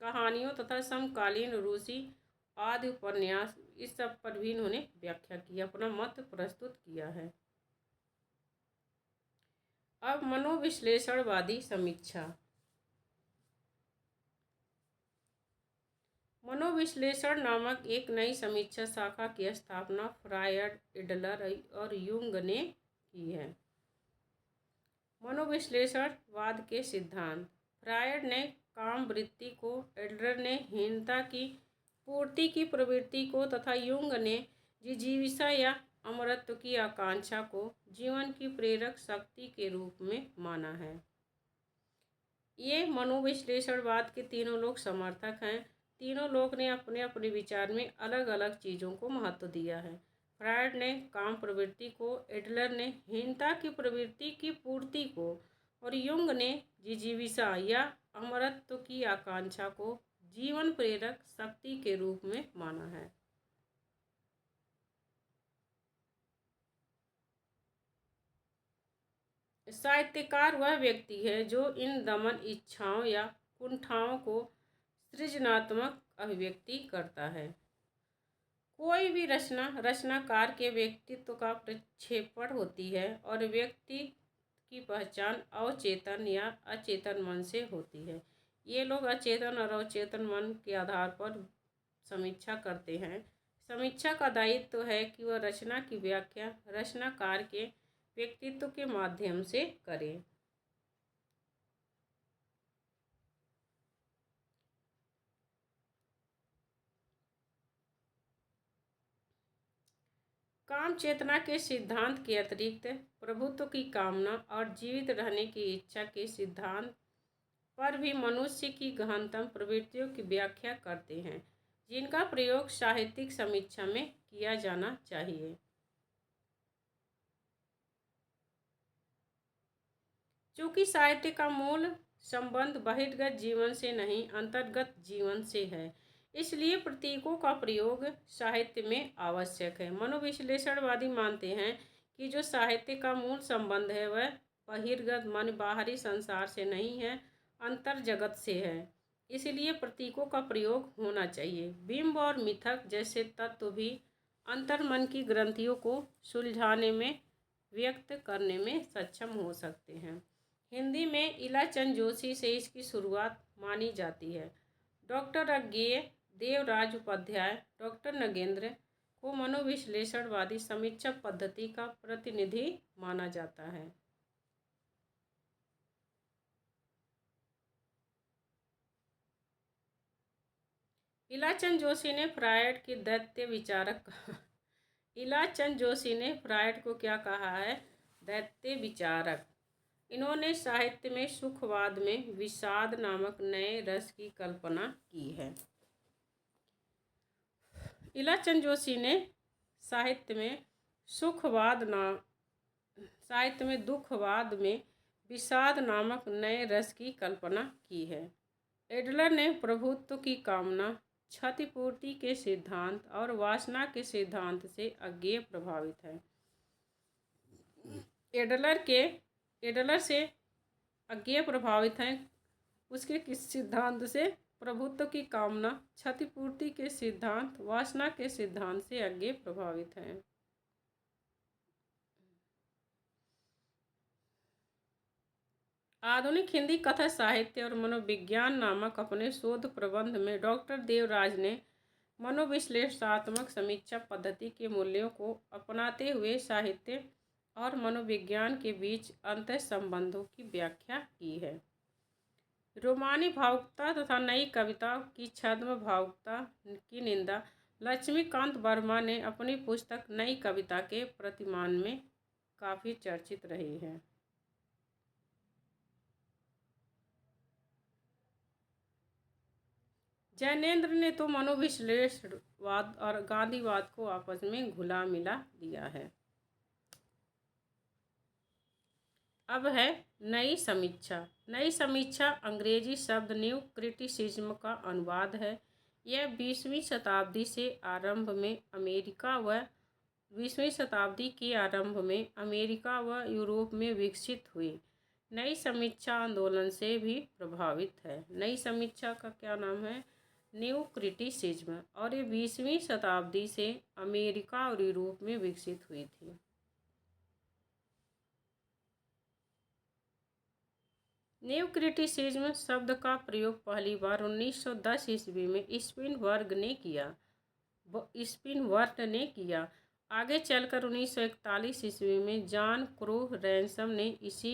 कहानियों तथा समकालीन रूसी आदि उपन्यास, इस सब पर भी इन्होंने व्याख्या की, अपना मत प्रस्तुत किया है। अब मनोविश्लेषणवादी समीक्षा। मनोविश्लेषण नामक एक नई समीक्षा शाखा की स्थापना फ्रायड, एडलर और युंग ने की है। मनोविश्लेषणवाद के सिद्धांत। फ्रायड ने काम वृत्ति को, एडलर ने हीनता की पूर्ति की प्रवृत्ति को तथा युंग ने जिजीविषा या अमरत्व की आकांक्षा को जीवन की प्रेरक शक्ति के रूप में माना है। ये मनोविश्लेषणवाद के तीनों लोग समर्थक हैं। तीनों लोग ने अपने अपने विचार में अलग अलग चीज़ों को महत्व दिया है। फ्रायड ने काम प्रवृत्ति को, एडलर ने हीनता की प्रवृत्ति की पूर्ति को और युंग ने जिजीविषा या अमरत्व की आकांक्षा को जीवन प्रेरक शक्ति के रूप में माना है। साहित्यकार वह व्यक्ति है जो इन दमन इच्छाओं या कुंठाओं को सृजनात्मक अभिव्यक्ति करता है। कोई भी रचना रचनाकार के व्यक्तित्व का प्रक्षेपण होती है और व्यक्ति की पहचान अवचेतन या अचेतन मन से होती है। ये लोग अचेतन और अवचेतन मन के आधार पर समीक्षा करते हैं। समीक्षा का दायित्व है कि वह रचना की व्याख्या रचनाकार के व्यक्तित्व के माध्यम से करें। काम चेतना के सिद्धांत के अतिरिक्त प्रभुत्व की कामना और जीवित रहने की इच्छा के सिद्धांत पर भी मनुष्य की गहनतम प्रवृत्तियों की व्याख्या करते हैं, जिनका प्रयोग साहित्यिक समीक्षा में किया जाना चाहिए। चूँकि साहित्य का मूल संबंध बहिर्गत जीवन से नहीं अंतर्गत जीवन से है, इसलिए प्रतीकों का प्रयोग साहित्य में आवश्यक है। मनोविश्लेषणवादी मानते हैं कि जो साहित्य का मूल संबंध है वह बहिर्गत मन बाहरी संसार से नहीं है, अंतर जगत से है। इसलिए प्रतीकों का प्रयोग होना चाहिए। बिंब और मिथक जैसे तत्व भी अंतर्मन की ग्रंथियों को सुलझाने में, व्यक्त करने में सक्षम हो सकते हैं। हिंदी में इलाचंद जोशी से इसकी शुरुआत मानी जाती है। डॉक्टर अज्ञेय, देवराज उपाध्याय, डॉक्टर नगेंद्र को मनोविश्लेषणवादी समीक्षा पद्धति का प्रतिनिधि माना जाता है। इलाचंद जोशी ने फ्रायड के दैत्य विचारक इलाचंद जोशी ने फ्रायड को क्या कहा है? दैत्य विचारक। इन्होंने साहित्य में सुखवाद में विषाद नामक नए रस की कल्पना की है। इलाचंद जोशी ने साहित्य में दुखवाद में विषाद नामक नए रस की कल्पना की है। एडलर ने प्रभुत्व की कामना, क्षतिपूर्ति के सिद्धांत और वासना के सिद्धांत से अज्ञेय प्रभावित है। एडलर से अज्ञेय प्रभावित हैं। उसके किस सिद्धांत से? प्रभुत्व की कामना, क्षतिपूर्ति के सिद्धांत, वासना के सिद्धांत से अज्ञेय प्रभावित हैं। आधुनिक हिंदी कथा साहित्य और मनोविज्ञान नामक अपने शोध प्रबंध में डॉक्टर देवराज ने मनोविश्लेषणात्मक समीक्षा पद्धति के मूल्यों को अपनाते हुए साहित्य और मनोविज्ञान के बीच अंतः संबंधों की व्याख्या की है। रोमानी भावुकता तथा नई कविता की छद्म भावुकता की निंदा लक्ष्मीकांत वर्मा ने अपनी पुस्तक नई कविता के प्रतिमान में काफ़ी चर्चित रही है। जैनेन्द्र ने तो मनोविश्लेषणवाद और गांधीवाद को आपस में घुला मिला दिया है। अब है नई समीक्षा। नई समीक्षा अंग्रेजी शब्द न्यू क्रिटिसिज्म का अनुवाद है। यह 20वीं शताब्दी के आरंभ में अमेरिका व यूरोप में विकसित हुई नई समीक्षा आंदोलन से भी प्रभावित है। नई समीक्षा का क्या नाम है? New criticism. और ये 20वीं शताब्दी से अमेरिका और यूरोप में विकसित हुई थी। न्यू क्रिटिसिज्म शब्द का प्रयोग पहली बार 1910 ईस्वी में स्पिनबर्ग ने किया। आगे चलकर 1941 ईस्वी में जॉन क्रो रैनसम ने इसी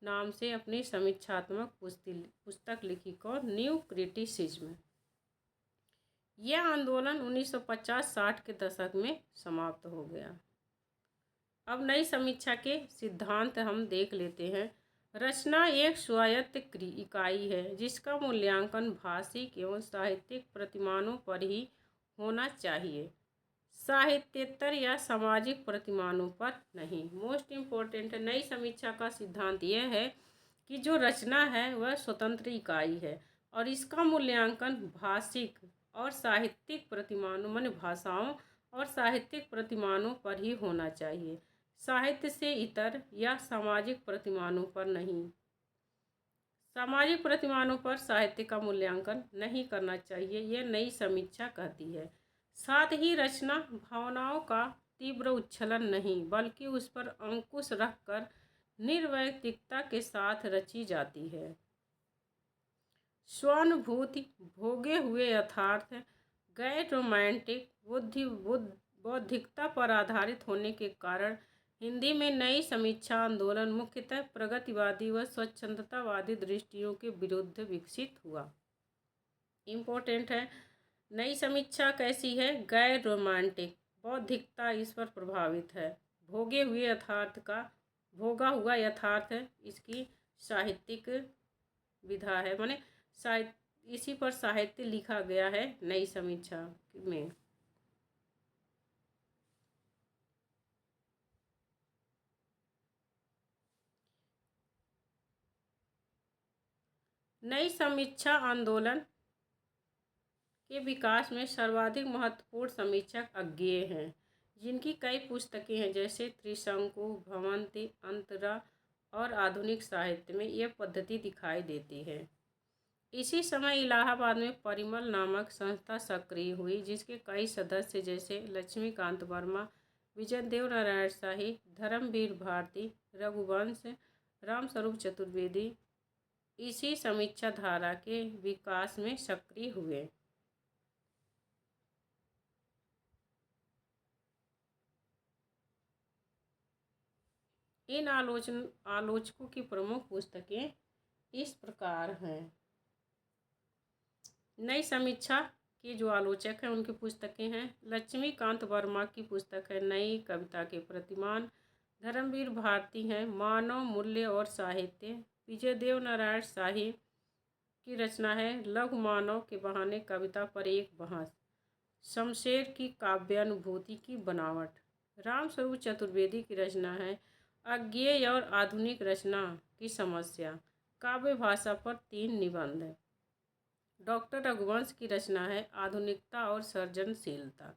नाम से अपनी समीक्षात्मक पुस्तक लिखी। कौन? New criticism. यह आंदोलन 1950-60 के दशक में समाप्त हो गया। अब नई समीक्षा के सिद्धांत हम देख लेते हैं। रचना एक स्वायत्त इकाई है जिसका मूल्यांकन भाषिक एवं साहित्यिक प्रतिमानों पर ही होना चाहिए, साहित्येतर या सामाजिक प्रतिमानों पर नहीं। मोस्ट इम्पोर्टेंट है, नई समीक्षा का सिद्धांत यह है कि जो रचना है वह स्वतंत्र इकाई है और इसका मूल्यांकन भाषिक और साहित्यिक प्रतिमानों माने भाषाओं और साहित्यिक प्रतिमानों पर ही होना चाहिए, साहित्य से इतर या सामाजिक प्रतिमानों पर नहीं। सामाजिक प्रतिमानों पर साहित्य का मूल्यांकन नहीं करना चाहिए, यह नई समीक्षा कहती है। साथ ही रचना भावनाओं का तीव्र उच्छलन नहीं बल्कि उस पर अंकुश रखकर निर्वैयक्तिकता के साथ रची जाती है। स्वानुभूति, भोगे हुए यथार्थ, गैर रोमांटिक बौद्धिकता पर आधारित होने के कारण हिंदी में नई समीक्षा आंदोलन मुख्यतः प्रगतिवादी व स्वच्छंदतावादी दृष्टियों के विरुद्ध विकसित हुआ। इम्पोर्टेंट है, नई समीक्षा कैसी है? गैर रोमांटिक, बौद्धिकता इस पर प्रभावित है। भोगे हुए यथार्थ का भोगा हुआ यथार्थ है, इसकी साहित्यिक विधा है, माने साहित्य, इसी पर साहित्य लिखा गया है नई समीक्षा में। नई समीक्षा आंदोलन के विकास में सर्वाधिक महत्वपूर्ण समीक्षक अज्ञेय हैं, जिनकी कई पुस्तकें हैं जैसे त्रिशंकु, भ्रमंती, अंतरा और आधुनिक साहित्य में यह पद्धति दिखाई देती है। इसी समय इलाहाबाद में परिमल नामक संस्था सक्रिय हुई, जिसके कई सदस्य जैसे लक्ष्मीकांत वर्मा, विजयदेव नारायण शाही, धर्मवीर भारती, रघुवंश, रामस्वरूप चतुर्वेदी इसी समीक्षा धारा के विकास में सक्रिय हुए। इन आलोचकों की प्रमुख पुस्तकें इस प्रकार हैं। नई समीक्षा के जो आलोचक हैं उनकी पुस्तकें हैं, लक्ष्मीकांत वर्मा की पुस्तक है नई कविता के प्रतिमान, धर्मवीर भारती हैं मानव मूल्य और साहित्य, विजयदेव नारायण शाही की रचना है लघु मानव के बहाने कविता पर एक बहस, शमशेर की काव्यानुभूति की बनावट, रामस्वरूप चतुर्वेदी की रचना है अज्ञेय और आधुनिक रचना की समस्या, काव्य भाषा पर 3 निबंध है। डॉक्टर रघुवंश की रचना है आधुनिकता और सृजनशीलता,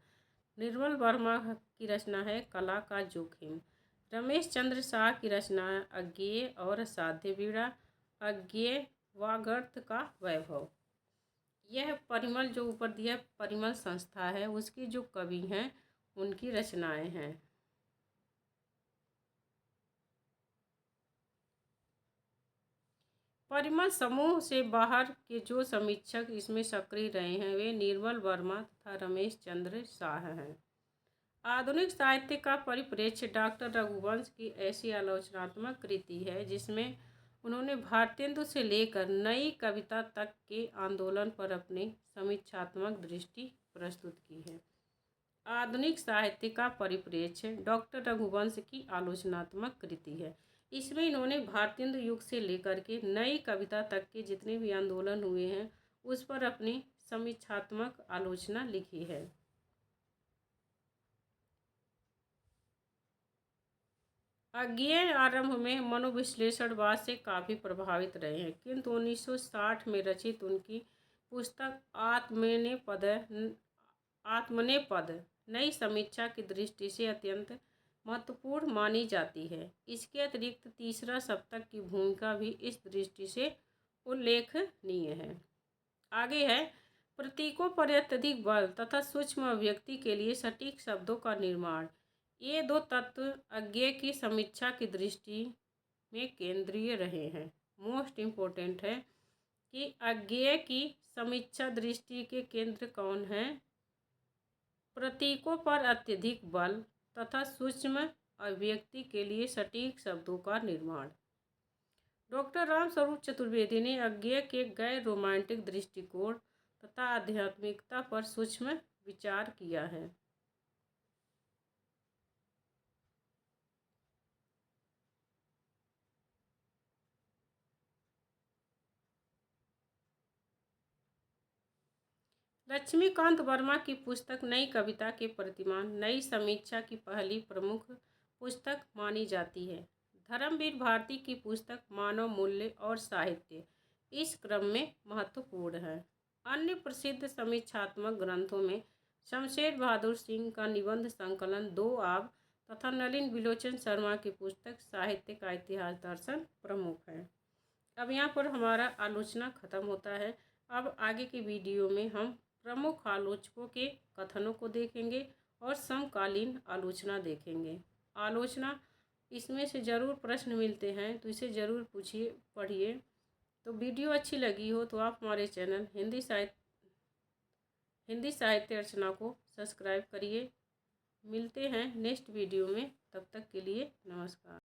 निर्मल वर्मा की रचना है कला का जोखिम, रमेश चंद्र शाह की रचना है अज्ञेय और असाध्य वीणा, अज्ञेय वागर्थ का वैभव। यह परिमल जो ऊपर दिया परिमल संस्था है उसकी जो कवि हैं उनकी रचनाएं हैं। परिमल समूह से बाहर के जो समीक्षक इसमें सक्रिय रहे हैं वे निर्मल वर्मा तथा रमेश चंद्र शाह हैं। आधुनिक साहित्य का परिप्रेक्ष्य डॉक्टर रघुवंश की ऐसी आलोचनात्मक कृति है जिसमें उन्होंने भारतेंदु से लेकर नई कविता तक के आंदोलन पर अपनी समीक्षात्मक दृष्टि प्रस्तुत की है। आधुनिक साहित्य का परिप्रेक्ष्य डॉक्टर रघुवंश की आलोचनात्मक कृति है। इसमें इन्होंने भारतेंदु युग से लेकर के नई कविता तक के जितने भी आंदोलन हुए हैं उस पर अपनी समीक्षात्मक आलोचना लिखी है। अज्ञेय आरंभ में मनोविश्लेषणवाद से काफ़ी प्रभावित रहे हैं, किंतु 1960 में रचित उनकी पुस्तक आत्मनेपद नई समीक्षा की दृष्टि से अत्यंत महत्वपूर्ण मानी जाती है। इसके अतिरिक्त तीसरा सप्तक की भूमिका भी इस दृष्टि से उल्लेखनीय है। आगे है प्रतीकों पर अत्यधिक बल तथा सूक्ष्म अभिव्यक्ति के लिए सटीक शब्दों का निर्माण। ये 2 तत्व अज्ञेय की समीक्षा की दृष्टि में केंद्रीय रहे हैं। मोस्ट इम्पोर्टेंट है कि अज्ञेय की समीक्षा दृष्टि के केंद्र कौन हैं? प्रतीकों पर अत्यधिक बल तथा सूक्ष्म अभिव्यक्ति के लिए सटीक शब्दों का निर्माण। डॉक्टर रामस्वरूप चतुर्वेदी ने अज्ञेय के गैर रोमांटिक दृष्टिकोण तथा आध्यात्मिकता पर सूक्ष्म विचार किया है। लक्ष्मीकांत वर्मा की पुस्तक नई कविता के प्रतिमान नई समीक्षा की पहली प्रमुख पुस्तक मानी जाती है। धर्मवीर भारती की पुस्तक मानव मूल्य और साहित्य इस क्रम में महत्वपूर्ण है। अन्य प्रसिद्ध समीक्षात्मक ग्रंथों में शमशेर बहादुर सिंह का निबंध संकलन दो आब तथा नलिन बिलोचन शर्मा की पुस्तक साहित्य का इतिहास दर्शन प्रमुख है। अब यहाँ पर हमारा आलोचना खत्म होता है। अब आगे की वीडियो में हम प्रमुख आलोचकों के कथनों को देखेंगे और समकालीन आलोचना देखेंगे। आलोचना इसमें से ज़रूर प्रश्न मिलते हैं, तो इसे ज़रूर पूछिए, पढ़िए। तो वीडियो अच्छी लगी हो तो आप हमारे चैनल हिंदी साहित्य अर्चना को सब्सक्राइब करिए। मिलते हैं नेक्स्ट वीडियो में, तब तक के लिए नमस्कार।